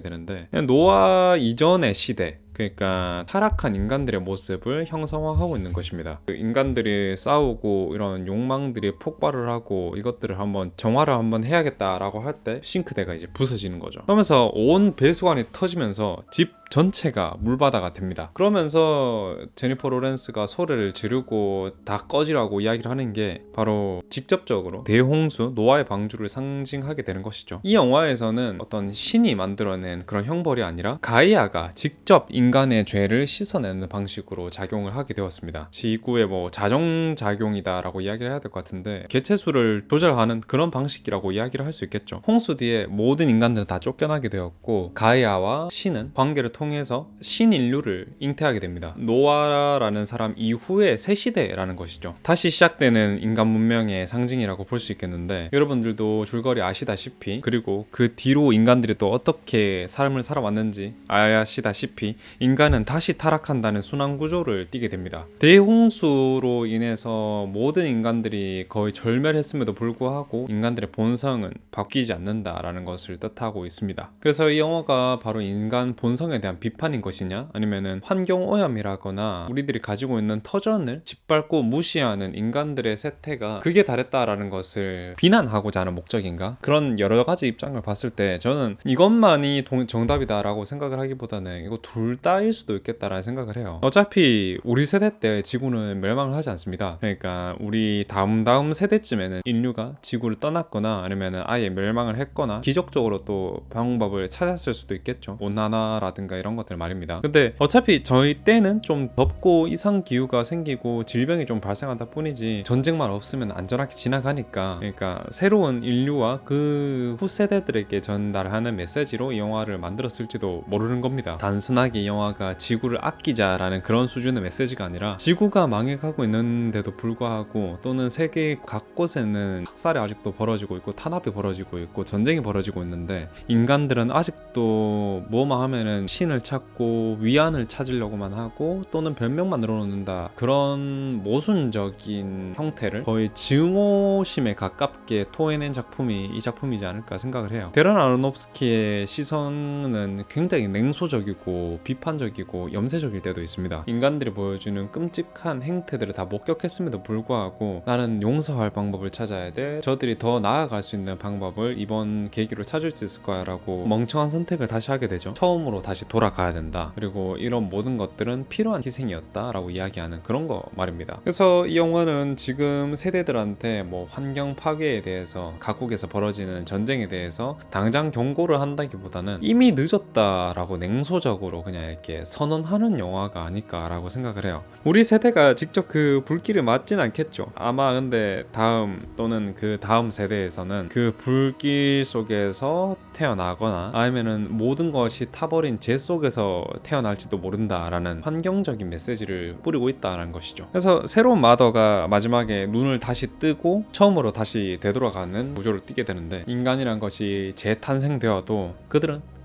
되는데, 노아 이전의 시대, 그러니까 타락한 인간들의 모습을 형상화하고 있는 것입니다. 그 인간들이 싸우고 이런 욕망들이 폭발을 하고 이것들을 한번 정화를 한번 해야겠다라고 할 때 싱크대가 이제 부서지는 거죠. 그러면서 온 배수관이 터지면서 집 전체가 물바다가 됩니다. 그러면서 제니퍼 로렌스가 소리를 지르고 다 꺼지라고 이야기를 하는 게 바로 직접적으로 대홍수, 노아의 방주를 상징하게 되는 것이죠. 이 영화에서는 어떤 신이 만들어낸 그런 형벌이 아니라 가이아가 직접 인간의 죄를 씻어내는 방식으로 작용을 하게 되었습니다. 지구의 뭐 자정작용이다라고 이야기를 해야 될 것 같은데, 개체수를 조절하는 그런 방식이라고 이야기를 할 수 있겠죠. 홍수 뒤에 모든 인간들은 다 쫓겨나게 되었고 가이아와 신은 관계를 통해서 신인류를 잉태하게 됩니다. 노아라는 사람 이후의 새 시대라는 것이죠. 다시 시작되는 인간 문명의 상징이라고 볼 수 있겠는데, 여러분들도 줄거리 아시다시피, 그리고 그 뒤로 인간들이 또 어떻게 삶을 살아왔는지 아시다시피 인간은 다시 타락한다는 순환 구조를 띠게 됩니다. 대홍수로 인해서 모든 인간들이 거의 절멸했음에도 불구하고 인간들의 본성은 바뀌지 않는다라는 것을 뜻하고 있습니다. 그래서 이 영화가 바로 인간 본성에 대한 비판인 것이냐, 아니면은 환경 오염이라거나 우리들이 가지고 있는 터전을 짓밟고 무시하는 인간들의 세태가 극에 달했다라는 것을 비난하고자 하는 목적인가? 그런 여러 가지 입장을 봤을 때 저는 이것만이 정답이다라고 생각을 하기보다는 이거 둘 다일 수도 있겠다라는 생각을 해요. 어차피 우리 세대 때 지구는 멸망을 하지 않습니다. 그러니까 우리 다음 세대쯤에는 인류가 지구를 떠났거나 아니면 아예 멸망을 했거나 기적적으로 또 방법을 찾았을 수도 있겠죠. 온난화라든가 이런 것들 말입니다. 근데 어차피 저희 때는 좀 덥고 이상 기후가 생기고 질병이 좀 발생한다 뿐이지 전쟁만 없으면 안전하게 지나가니까, 그러니까 새로운 인류와 그 후세대들에게 전달하는 메시지로 이 영화를 만들었을지도 모르는 겁니다. 단순하게 이 영화가 지구를 아끼자라는 그런 수준의 메시지가 아니라 지구가 망해가고 있는데도 불구하고 또는 세계 각곳에는 학살이 아직도 벌어지고 있고 탄압이 벌어지고 있고 전쟁이 벌어지고 있는데 인간들은 아직도 뭐만 하면은 신을 찾고 위안을 찾으려고만 하고 또는 변명만 늘어놓는다, 그런 모순적인 형태를 거의 증오심에 가깝게 토해낸 작품이 이 작품이지 않을까 생각을 해요. 데런 아로노프스키의 시선은 굉장히 냉소적이고 비판적이고 염세적일 때도 있습니다. 인간들이 보여주는 끔찍한 행태들을 다 목격했음에도 불구하고 나는 용서할 방법을 찾아야 돼, 저들이 더 나아갈 수 있는 방법을 이번 계기로 찾을 수 있을 거야 라고 멍청한 선택을 다시 하게 되죠. 처음으로 다시 돌아가야 된다, 그리고 이런 모든 것들은 필요한 희생이었다 라고 이야기하는 그런 거 말입니다. 그래서 이 영화는 지금 세대들한테 뭐 환경 파괴에 대해서 각국에서 벌어지는 전쟁에 대해서 당장 경고를 한다기보다는 이미 늦었다라고 냉소적으로 그냥 이렇게 선언하는 영화가 아닐까라고 생각을 해요. 우리 세대가 직접 그 불길을 맞진 않겠죠. 아마 근데 다음 또는 그 다음 세대에서는 그 불길 속에서 태어나거나 아니면은 모든 것이 타버린 재 속에서 태어날지도 모른다라는 환경적인 메시지를 뿌리고 있다라는 것이죠. 그래서 새로운 마더가 마지막에 눈을 다시 뜨고 처음으로 다시 되돌아가는 구조를 띠게 되는데, 인간이란 것이 재탄생되어도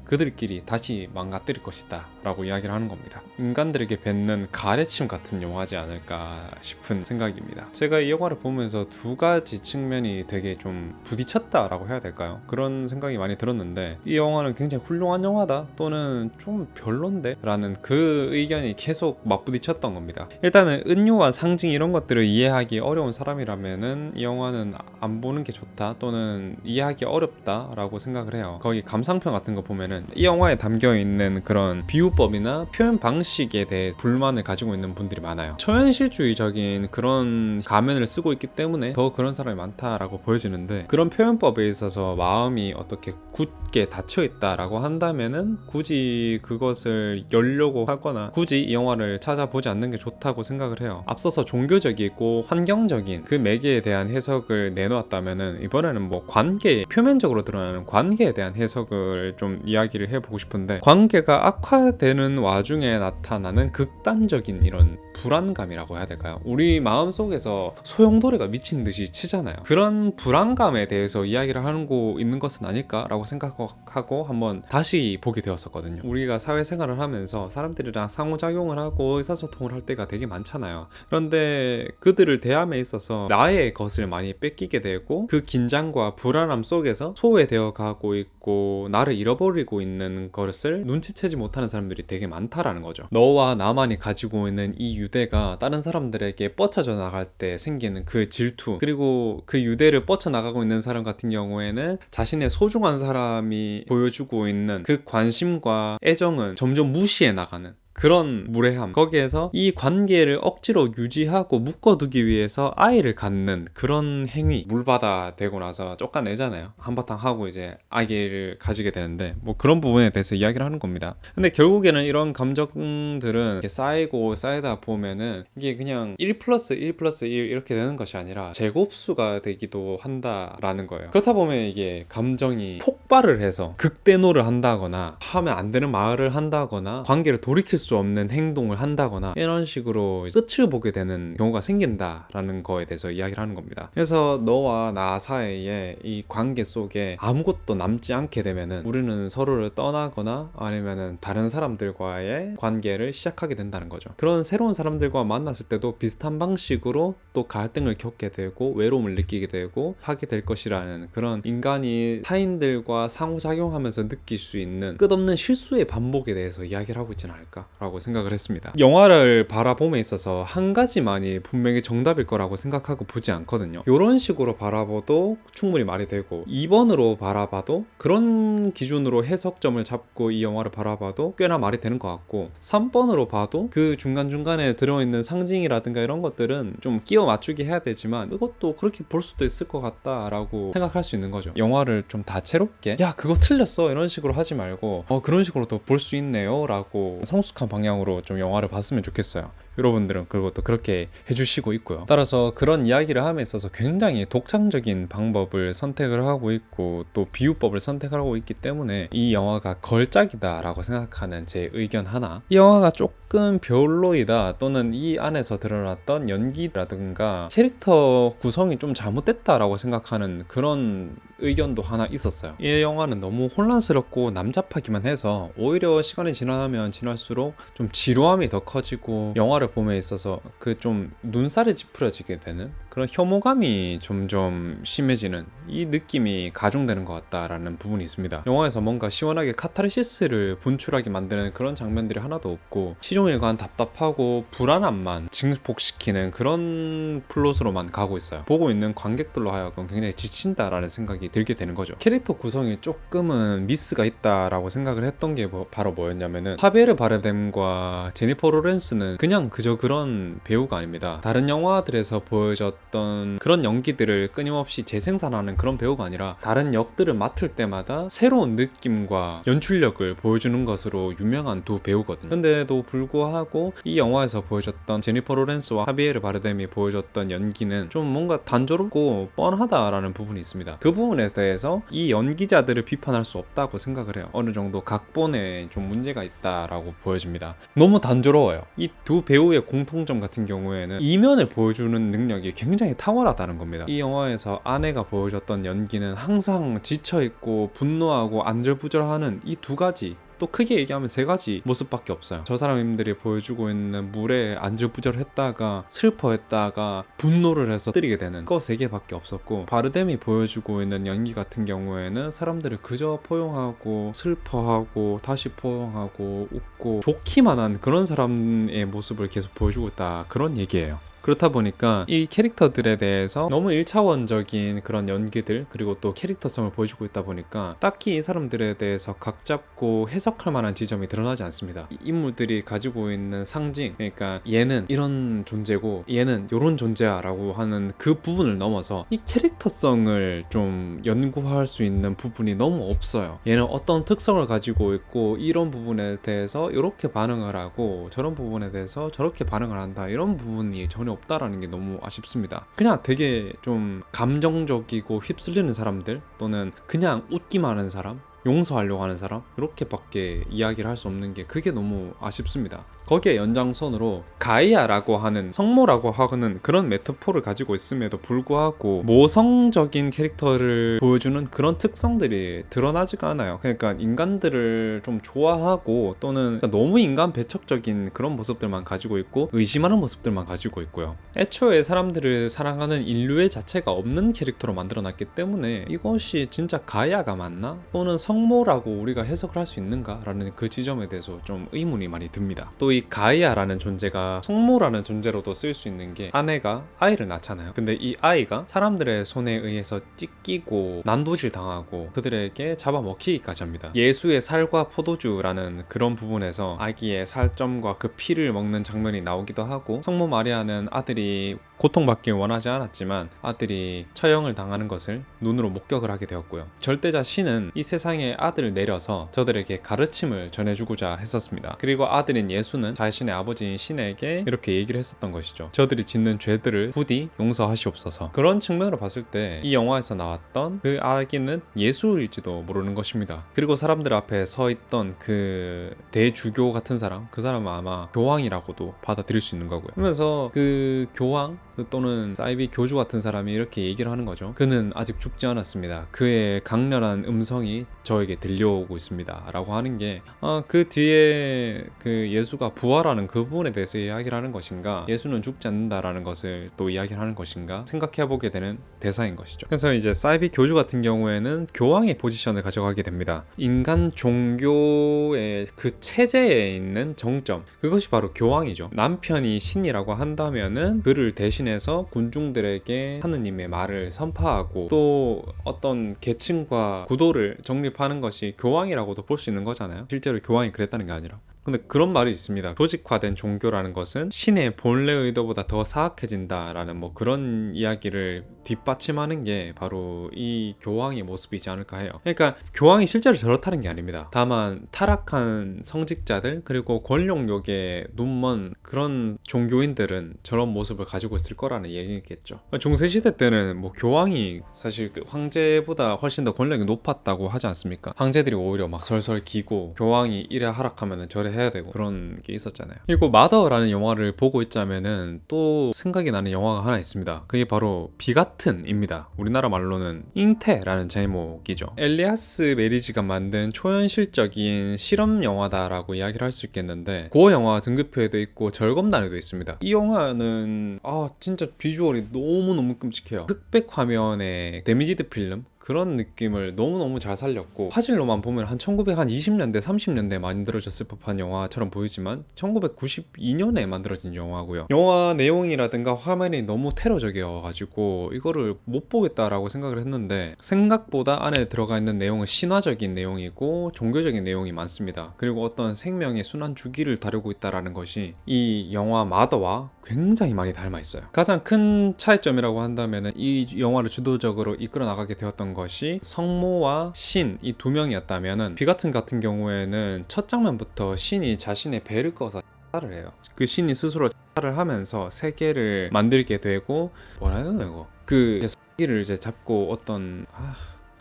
그들끼리 다시 망가뜨릴 것이다 라고 이야기를 하는 겁니다. 인간들에게 뱉는 가래침 같은 영화지 않을까 싶은 생각입니다. 제가 이 영화를 보면서 두 가지 측면이 되게 좀 부딪혔다 라고 해야 될까요? 그런 생각이 많이 들었는데, 이 영화는 굉장히 훌륭한 영화다 또는 좀 별론데 라는 그 의견이 계속 맞부딪혔던 겁니다. 일단은 은유와 상징 이런 것들을 이해하기 어려운 사람이라면은 이 영화는 안 보는 게 좋다 또는 이해하기 어렵다 라고 생각을 해요. 거기 감상평 같은 거 보면은 이 영화에 담겨있는 그런 비유법이나 표현 방식에 대해 불만을 가지고 있는 분들이 많아요. 초현실주의적인 그런 가면을 쓰고 있기 때문에 더 그런 사람이 많다라고 보여지는데, 그런 표현법에 있어서 마음이 어떻게 굳게 닫혀있다라고 한다면은 굳이 그것을 열려고 하거나 굳이 이 영화를 찾아보지 않는 게 좋다고 생각을 해요. 앞서서 종교적이고 환경적인 그 매개에 대한 해석을 내놓았다면은 이번에는 뭐 관계, 표면적으로 드러나는 관계에 대한 해석을 좀 이야기를 해보고 싶은데, 관계가 악화되는 와중에 나타나는 극단적인 이런 불안감이라고 해야 될까요? 우리 마음속에서 소용돌이가 미친 듯이 치잖아요. 그런 불안감에 대해서 이야기를 하고 있는 것은 아닐까라고 생각하고 한번 다시 보게 되었었거든요. 우리가 사회생활을 하면서 사람들이랑 상호작용을 하고 의사소통을 할 때가 되게 많잖아요. 그런데 그들을 대함에 있어서 나의 것을 많이 뺏기게 되고 그 긴장과 불안함 속에서 소외되어 가고 있고 나를 잃어버리고 있는 것을 눈치채지 못하는 사람들이 되게 많다라는 거죠. 너와 나만이 가지고 있는 이 유대가 다른 사람들에게 뻗쳐져 나갈 때 생기는 그 질투, 그리고 그 유대를 뻗쳐나가고 있는 사람 같은 경우에는 자신의 소중한 사람이 보여주고 있는 그 관심과 애정은 점점 무시해 나가는 그런 무례함, 거기에서 이 관계를 억지로 유지하고 묶어두기 위해서 아이를 갖는 그런 행위, 물바다 되고 나서 쫓아내잖아요. 한바탕 하고 이제 아기를 가지게 되는데 뭐 그런 부분에 대해서 이야기를 하는 겁니다. 근데 결국에는 이런 감정들은 이렇게 쌓이고 쌓이다 보면은 이게 그냥 1 플러스 1 플러스 1 이렇게 되는 것이 아니라 제곱수가 되기도 한다라는 거예요. 그렇다 보면 이게 감정이 폭발을 해서 극대노를 한다거나 하면 안 되는 말을 한다거나 관계를 돌이킬 수 없는 행동을 한다거나 이런 식으로 끝을 보게 되는 경우가 생긴다라는 거에 대해서 이야기를 하는 겁니다. 그래서 너와 나 사이에 이 관계 속에 아무것도 남지 않게 되면은 우리는 서로를 떠나거나 아니면은 다른 사람들과의 관계를 시작하게 된다는 거죠. 그런 새로운 사람들과 만났을 때도 비슷한 방식으로 또 갈등을 겪게 되고 외로움을 느끼게 되고 하게 될 것이라는, 그런 인간이 타인들과 상호작용하면서 느낄 수 있는 끝없는 실수의 반복에 대해서 이야기를 하고 있지는 않을까라고 생각을 했습니다. 영화를 바라봄에 있어서 한 가지만이 분명히 정답일 거라고 생각하고 보지 않거든요. 이런 식으로 바라봐도 충분히 말이 되고, 2번으로 바라봐도 그런 기준으로 해석점을 잡고 이 영화를 바라봐도 꽤나 말이 되는 것 같고, 3번으로 봐도 그 중간중간에 들어있는 상징이라든가 이런 것들은 좀 끼워 맞추기 해야 되지만 이것도 그렇게 볼 수도 있을 것 같다라고 생각할 수 있는 거죠. 영화를 좀 다채롭게 야 그거 틀렸어 이런 식으로 하지 말고 그런 식으로도 볼 수 있네요 라고 성숙한 방향으로 좀 영화를 봤으면 좋겠어요. 여러분들은 그리고 또 그렇게 해주시고 있고요. 따라서 그런 이야기를 함에 있어서 굉장히 독창적인 방법을 선택을 하고 있고 또 비유법을 선택하고 있기 때문에 이 영화가 걸작이다 라고 생각하는 제 의견 하나, 이 영화가 조금 별로이다 또는 이 안에서 드러났던 연기라든가 캐릭터 구성이 좀 잘못됐다라고 생각하는 그런 의견도 하나 있었어요. 이 영화는 너무 혼란스럽고 남잡하기만 해서 오히려 시간이 지나면 지날수록 좀 지루함이 더 커지고 영화를 봄에 있어서 그 좀 눈살이 찌푸려지게 되는 그런 혐오감이 점점 심해지는 이 느낌이 가중되는 것 같다라는 부분이 있습니다. 영화에서 뭔가 시원하게 카타르시스를 분출하게 만드는 그런 장면들이 하나도 없고 시종일관 답답하고 불안함만 증폭시키는 그런 플롯으로만 가고 있어요. 보고 있는 관객들로 하여금 굉장히 지친다라는 생각이 들게 되는 거죠. 캐릭터 구성이 조금은 미스가 있다라고 생각을 했던 게 바로 뭐였냐면은 하비에르 바르뎀과 제니퍼 로렌스는 그냥 그저 그런 배우가 아닙니다. 다른 영화들에서 보여줬던 그런 연기들을 끊임없이 재생산하는 그런 배우가 아니라 다른 역들을 맡을 때마다 새로운 느낌과 연출력을 보여주는 것으로 유명한 두 배우거든요. 근데도 불구하고 이 영화에서 보여줬던 제니퍼 로렌스와 하비에르 바르뎀이 보여줬던 연기는 좀 뭔가 단조롭고 뻔하다라는 부분이 있습니다. 그 부분에 대해서 이 연기자들을 비판할 수 없다고 생각을 해요. 어느 정도 각본에 좀 문제가 있다라고 보여집니다. 너무 단조로워요. 이 두 배우의 공통점 같은 경우에는 이면을 보여주는 능력이 굉장히 탁월하다는 겁니다. 이 영화에서 아내가 보여줬던 연기는 항상 지쳐있고 분노하고 안절부절하는 이 두 가지, 또 크게 얘기하면 세 가지 모습밖에 없어요. 저 사람들이 보여주고 있는 물에 안절부절했다가 슬퍼했다가 분노를 해서 때리게 되는 거 세 개밖에 없었고, 바르뎀이 보여주고 있는 연기 같은 경우에는 사람들을 그저 포용하고 슬퍼하고 다시 포용하고 웃고 좋기만 한 그런 사람의 모습을 계속 보여주고 있다, 그런 얘기예요. 그렇다 보니까 이 캐릭터들에 대해서 너무 1차원적인 그런 연기들 그리고 또 캐릭터성을 보여주고 있다 보니까 딱히 이 사람들에 대해서 각 잡고 해석할 만한 지점이 드러나지 않습니다. 이 인물들이 가지고 있는 상징, 그러니까 얘는 이런 존재고 얘는 이런 존재야 라고 하는 그 부분을 넘어서 이 캐릭터성을 좀 연구할 수 있는 부분이 너무 없어요. 얘는 어떤 특성을 가지고 있고 이런 부분에 대해서 이렇게 반응을 하고 저런 부분에 대해서 저렇게 반응을 한다, 이런 부분이 전혀 없다라는 게 너무 아쉽습니다. 그냥 되게 좀 감정적이고 휩쓸리는 사람들 또는 그냥 웃기만 하는 사람, 용서하려고 하는 사람, 이렇게밖에 이야기를 할 수 없는 게 그게 너무 아쉽습니다. 거기에 연장선으로 가이아라고 하는 성모라고 하는 그런 메타포를 가지고 있음에도 불구하고 모성적인 캐릭터를 보여주는 그런 특성들이 드러나지가 않아요. 그러니까 인간들을 좀 좋아하고 또는 너무 인간 배척적인 그런 모습들만 가지고 있고 의심하는 모습들만 가지고 있고요. 애초에 사람들을 사랑하는 인류의 자체가 없는 캐릭터로 만들어놨기 때문에 이것이 진짜 가이아가 맞나? 또는 성모라고 우리가 해석을 할 수 있는가라는 그 지점에 대해서 좀 의문이 많이 듭니다. 또 이 가이아라는 존재가 성모라는 존재로도 쓸 수 있는 게 아내가 아이를 낳잖아요. 근데 이 아이가 사람들의 손에 의해서 찢기고 난도질 당하고 그들에게 잡아먹히기까지 합니다. 예수의 살과 포도주라는 그런 부분에서 아기의 살점과 그 피를 먹는 장면이 나오기도 하고, 성모 마리아는 아들이 고통받길 원하지 않았지만 아들이 처형을 당하는 것을 눈으로 목격을 하게 되었고요. 절대자 신은 이 세상에 아들을 내려서 저들에게 가르침을 전해주고자 했었습니다. 그리고 아들인 예수는 마더는 자신의 아버지인 신에게 이렇게 얘기를 했었던 것이죠. 저들이 짓는 죄들을 부디 용서하시옵소서. 그런 측면으로 봤을 때 이 영화에서 나왔던 그 아기는 예수일지도 모르는 것입니다. 그리고 사람들 앞에 서 있던 그 대주교 같은 사람, 그 사람은 아마 교황이라고도 받아들일 수 있는 거고요. 그러면서 그 교황 또는 사이비 교주 같은 사람이 이렇게 얘기를 하는 거죠. 그는 아직 죽지 않았습니다. 그의 강렬한 음성이 저에게 들려오고 있습니다 라고 하는 게 그 뒤에 그 예수가 부활하는 그 부분에 대해서 이야기를 하는 것인가, 예수는 죽지 않는다라는 것을 또 이야기를 하는 것인가 생각해보게 되는 대사인 것이죠. 그래서 이제 사이비 교주 같은 경우에는 교황의 포지션을 가져가게 됩니다. 인간 종교의 그 체제에 있는 정점, 그것이 바로 교황이죠. 남편이 신이라고 한다면은 그를 대신해서 군중들에게 하느님의 말을 선포하고 또 어떤 계층과 구도를 정립하는 것이 교황이라고도 볼 수 있는 거잖아요. 실제로 교황이 그랬다는 게 아니라. 근데 그런 말이 있습니다. 조직화된 종교라는 것은 신의 본래 의도보다 더 사악해진다라는 뭐 그런 이야기를 뒷받침하는 게 바로 이 교황의 모습이지 않을까 해요. 그러니까 교황이 실제로 저렇다는 게 아닙니다. 다만 타락한 성직자들 그리고 권력욕에 눈먼 그런 종교인들은 저런 모습을 가지고 있을 거라는 얘기겠죠. 중세시대 때는 뭐 교황이 사실 그 황제보다 훨씬 더 권력이 높았다고 하지 않습니까? 황제들이 오히려 막 설설 기고 교황이 이래 하락하면 저래 해야 되고 그런 게 있었잖아요. 그리고 마더라는 영화를 보고 있자면은 또 생각이 나는 영화가 하나 있습니다. 그게 바로 비같은입니다. 우리나라 말로는 잉태라는 제목이죠. 엘리아스 메리지가 만든 초현실적인 실험 영화다라고 이야기를 할 수 있겠는데 그 영화 등급표에도 있고 절검란에도 있습니다. 이 영화는 진짜 비주얼이 너무너무 끔찍해요. 흑백 화면에 데미지드 필름 그런 느낌을 너무너무 잘 살렸고, 화질로만 보면 한 1920년대 30년대에 만들어졌을 법한 영화처럼 보이지만 1992년에 만들어진 영화고요. 영화 내용이라든가 화면이 너무 테러적이어가지고 이거를 못 보겠다라고 생각을 했는데 생각보다 안에 들어가 있는 내용은 신화적인 내용이고 종교적인 내용이 많습니다. 그리고 어떤 생명의 순환 주기를 다루고 있다라는 것이 이 영화 마더와 굉장히 많이 닮아 있어요. 가장 큰 차이점이라고 한다면 이 영화를 주도적으로 이끌어 나가게 되었던 것이 성모와 신 이 두 명이었다면 비같은 같은 경우에는 첫 장면부터 신이 자신의 배를 꺼서 를 해요. 그 신이 스스로 를 하면서 세계를 만들게 되고 뭐라 해야 되나 이거 그 세계를 이제 잡고 어떤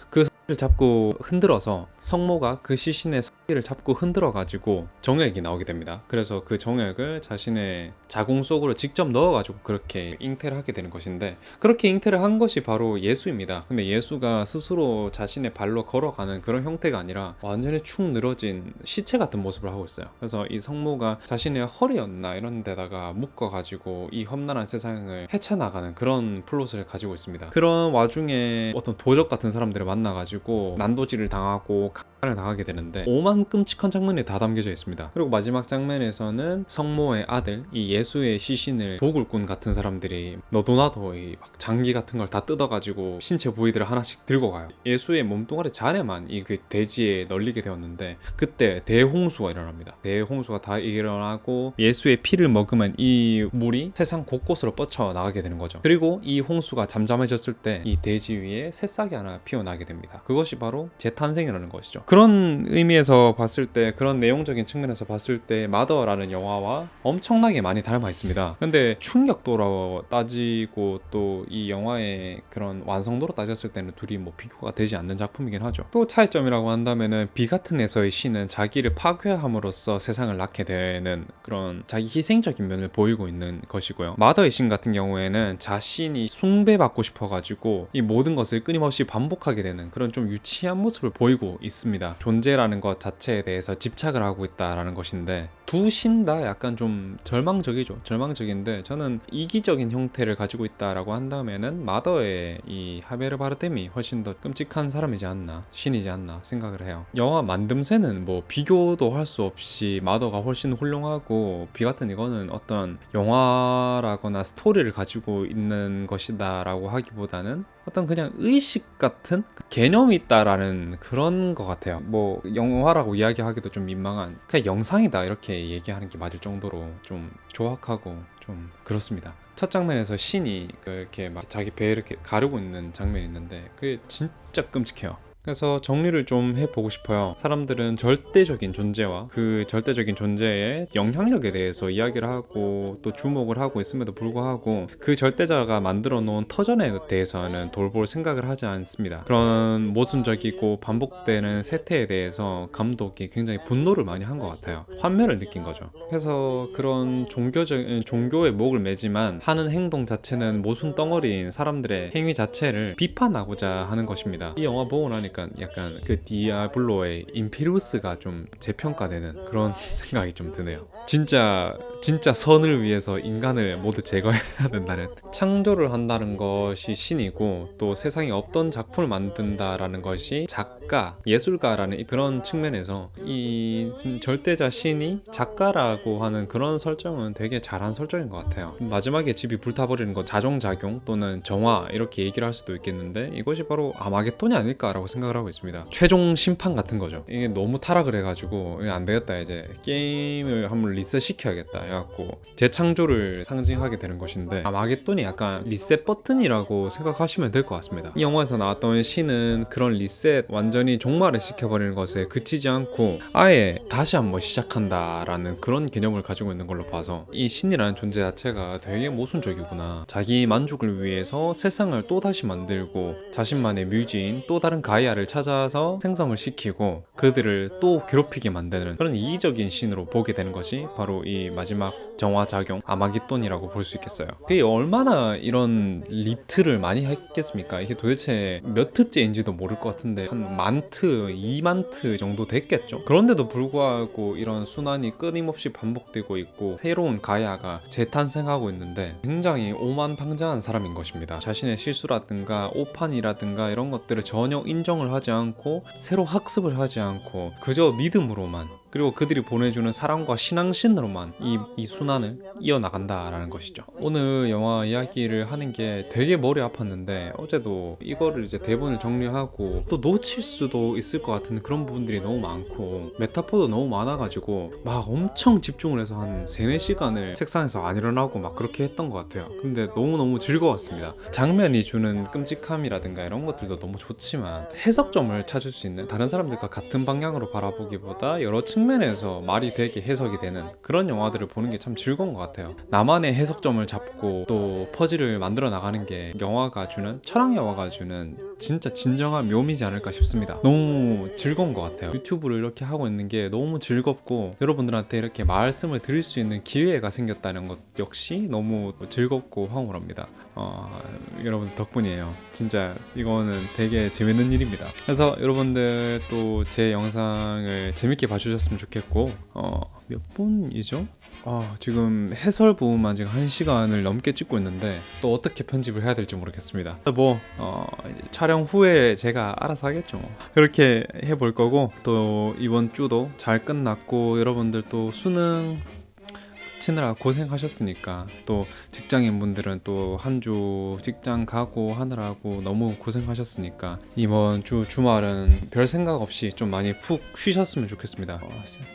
그 성기를 잡고 흔들어서 성모가 그 시신의 성기를 잡고 흔들어 가지고 정액이 나오게 됩니다. 그래서 그 정액을 자신의 자궁 속으로 직접 넣어 가지고 그렇게 잉태를 하게 되는 것인데, 그렇게 잉태를 한 것이 바로 예수입니다. 근데 예수가 스스로 자신의 발로 걸어가는 그런 형태가 아니라 완전히 축 늘어진 시체 같은 모습을 하고 있어요. 그래서 이 성모가 자신의 허리였나 이런 데다가 묶어 가지고 이 험난한 세상을 헤쳐나가는 그런 플롯을 가지고 있습니다. 그런 와중에 어떤 도적 같은 사람들을 만나 가지고 난도질을 당하고 강간을 당하게 되는데 오만 끔찍한 장면이 다 담겨져 있습니다. 그리고 마지막 장면에서는 성모의 아들 이 예수의 시신을 도굴꾼 같은 사람들이 너도나도 이 막 장기 같은 걸 다 뜯어가지고 신체 부위들을 하나씩 들고 가요. 예수의 몸뚱아리 잔에만 이 그 대지에 널리게 되었는데 그때 대홍수가 일어납니다. 대홍수가 다 일어나고 예수의 피를 먹으면 이 물이 세상 곳곳으로 뻗쳐 나가게 되는 거죠. 그리고 이 홍수가 잠잠해졌을 때 이 대지 위에 새싹이 하나 피어나게 됩니다. 그것이 바로 재탄생이라는 것이죠. 그런 의미에서 봤을 때, 그런 내용적인 측면에서 봤을 때 마더라는 영화와 엄청나게 많이 닮아 있습니다. 근데 충격도로 따지고 또 이 영화의 그런 완성도로 따졌을 때는 둘이 뭐 비교가 되지 않는 작품이긴 하죠. 또 차이점이라고 한다면은 비같은에서의 신은 자기를 파괴함으로써 세상을 낳게 되는 그런 자기 희생적인 면을 보이고 있는 것이고요. 마더의 신 같은 경우에는 자신이 숭배받고 싶어가지고 이 모든 것을 끊임없이 반복하게 되는 그런 좀 유치한 모습을 보이고 있습니다. 존재라는 것 자체에 대해서 집착을 하고 있다라는 것인데 두 신 다 약간 좀 절망적이죠. 절망적인데 저는 이기적인 형태를 가지고 있다라고 한다면은 마더의 이 하베르 바르뎀이 훨씬 더 끔찍한 사람이지 않나, 신이지 않나 생각을 해요. 영화 만듦새는 뭐 비교도 할 수 없이 마더가 훨씬 훌륭하고 비같은 이거는 어떤 영화라거나 스토리를 가지고 있는 것이다 라고 하기보다는 어떤 그냥 의식 같은 개념이 있다라는 그런 것 같아요. 뭐 영화라고 이야기하기도 좀 민망한 그냥 영상이다 이렇게 얘기하는 게 맞을 정도로 좀 조악하고 좀 그렇습니다. 첫 장면에서 신이 이렇게 막 자기 배 이렇게 가르고 있는 장면이 있는데 그게 진짜 끔찍해요. 그래서 정리를 좀 해보고 싶어요. 사람들은 절대적인 존재와 그 절대적인 존재의 영향력에 대해서 이야기를 하고 또 주목을 하고 있음에도 불구하고 그 절대자가 만들어 놓은 터전에 대해서는 돌볼 생각을 하지 않습니다. 그런 모순적이고 반복되는 세태에 대해서 감독이 굉장히 분노를 많이 한 것 같아요. 환멸을 느낀 거죠. 그래서 그런 종교의 목을 매지만 하는 행동 자체는 모순 덩어리인 사람들의 행위 자체를 비판하고자 하는 것입니다. 이 영화 보고 나니까 약간 그 디아블로의 임피루스가 좀 재평가되는 그런 생각이 좀 드네요. 진짜 선을 위해서 인간을 모두 제거해야 된다는, 창조를 한다는 것이 신이고 또 세상에 없던 작품을 만든다라는 것이 작가, 예술가라는 그런 측면에서 이 절대자 신이 작가라고 하는 그런 설정은 되게 잘한 설정인 것 같아요. 마지막에 집이 불타버리는 건 자정작용 또는 정화 이렇게 얘기를 할 수도 있겠는데 이것이 바로 아마겟돈이 아닐까라고 생각을 하고 있습니다. 최종 심판 같은 거죠. 이게 너무 타락을 해가지고 이게 안 되겠다, 이제 게임을 한번 리셋 시켜야겠다 해갖고 재창조를 상징하게 되는 것인데, 아마겟돈이 약간 리셋 버튼이라고 생각하시면 될 것 같습니다. 이 영화에서 나왔던 신은 그런 리셋, 완전히 종말을 시켜버리는 것에 그치지 않고 아예 다시 한번 시작한다라는 그런 개념을 가지고 있는 걸로 봐서 이 신이라는 존재 자체가 되게 모순적이구나. 자기 만족을 위해서 세상을 또다시 만들고 자신만의 뮤지인 또 다른 가이아를 찾아서 생성을 시키고 그들을 또 괴롭히게 만드는 그런 이기적인 신으로 보게 되는 것이 바로 이 마지막 정화작용 아마겟돈이라고 볼 수 있겠어요. 그게 얼마나 이런 리트를 많이 했겠습니까? 이게 도대체 몇 트째인지도 모를 것 같은데 한 만트, 2만트 정도 됐겠죠? 그런데도 불구하고 이런 순환이 끊임없이 반복되고 있고 새로운 가야가 재탄생하고 있는데 굉장히 오만방자한 사람인 것입니다. 자신의 실수라든가 오판이라든가 이런 것들을 전혀 인정을 하지 않고 새로 학습을 하지 않고 그저 믿음으로만, 그리고 그들이 보내주는 사랑과 신앙심으로만 이 순환을 이어나간다라는 것이죠. 오늘 영화 이야기를 하는 게 되게 머리 아팠는데 어제도 이거를 이제 대본을 정리하고 또 놓칠 수도 있을 것 같은 그런 부분들이 너무 많고 메타포도 너무 많아가지고 막 엄청 집중을 해서 한 3-4시간을 책상에서 안 일어나고 막 그렇게 했던 것 같아요. 근데 너무너무 즐거웠습니다. 장면이 주는 끔찍함이라든가 이런 것들도 너무 좋지만 해석점을 찾을 수 있는, 다른 사람들과 같은 방향으로 바라보기보다 여러 측면에서 말이 되게 해석이 되는 그런 영화들을 보는 게 참 즐거운 것 같아요. 나만의 해석점을 잡고 또 퍼즐을 만들어 나가는 게 영화가 주는, 철학 영화가 주는 진짜 진정한 묘미지 않을까 싶습니다. 너무 즐거운 것 같아요. 유튜브를 이렇게 하고 있는 게 너무 즐겁고 여러분들한테 이렇게 말씀을 드릴 수 있는 기회가 생겼다는 것 역시 너무 즐겁고 황홀합니다. 여러분 덕분이에요. 진짜 이거는 되게 재밌는 일입니다. 그래서 여러분들 또 제 영상을 재밌게 봐주셨으면 좋겠고, 몇 분이죠? 지금 해설 부분만 지금 1시간을 넘게 찍고 있는데 또 어떻게 편집을 해야 될지 모르겠습니다. 촬영 후에 제가 알아서 하겠죠. 그렇게 해볼 거고, 또 이번 주도 잘 끝났고 여러분들 또 수능 치느라 고생하셨으니까, 또 직장인분들은 또 한 주 직장 가고 하느라고 너무 고생하셨으니까 이번 주 주말은 별 생각 없이 좀 많이 푹 쉬셨으면 좋겠습니다.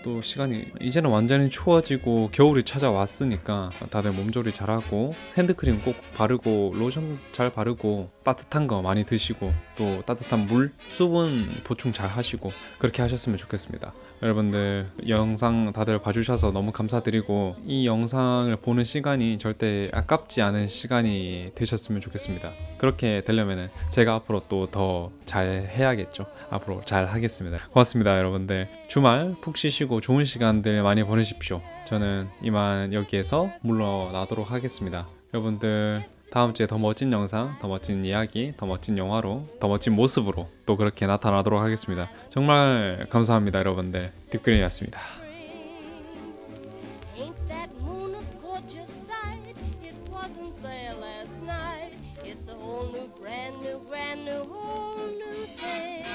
또 시간이 이제는 완전히 추워지고 겨울이 찾아왔으니까 다들 몸조리 잘하고 핸드크림 꼭 바르고 로션 잘 바르고 따뜻한 거 많이 드시고 또 따뜻한 물, 수분 보충 잘 하시고 그렇게 하셨으면 좋겠습니다. 여러분들 영상 다들 봐주셔서 너무 감사드리고 이 영상을 보는 시간이 절대 아깝지 않은 시간이 되셨으면 좋겠습니다. 그렇게 되려면 제가 앞으로 또 더 잘 해야겠죠. 앞으로 잘 하겠습니다. 고맙습니다. 여러분들 주말 푹 쉬시고 좋은 시간들 많이 보내십시오. 저는 이만 여기에서 물러나도록 하겠습니다. 여러분들 다음 주에 더 멋진 영상, 더 멋진 이야기, 더 멋진 영화로, 더 멋진 모습으로 또 그렇게 나타나도록 하겠습니다. 정말 감사합니다. 여러분들 딥그린이었습니다. Ain't that moon a gorgeous sight? It wasn't there last night. It's a whole new, brand new, whole new day.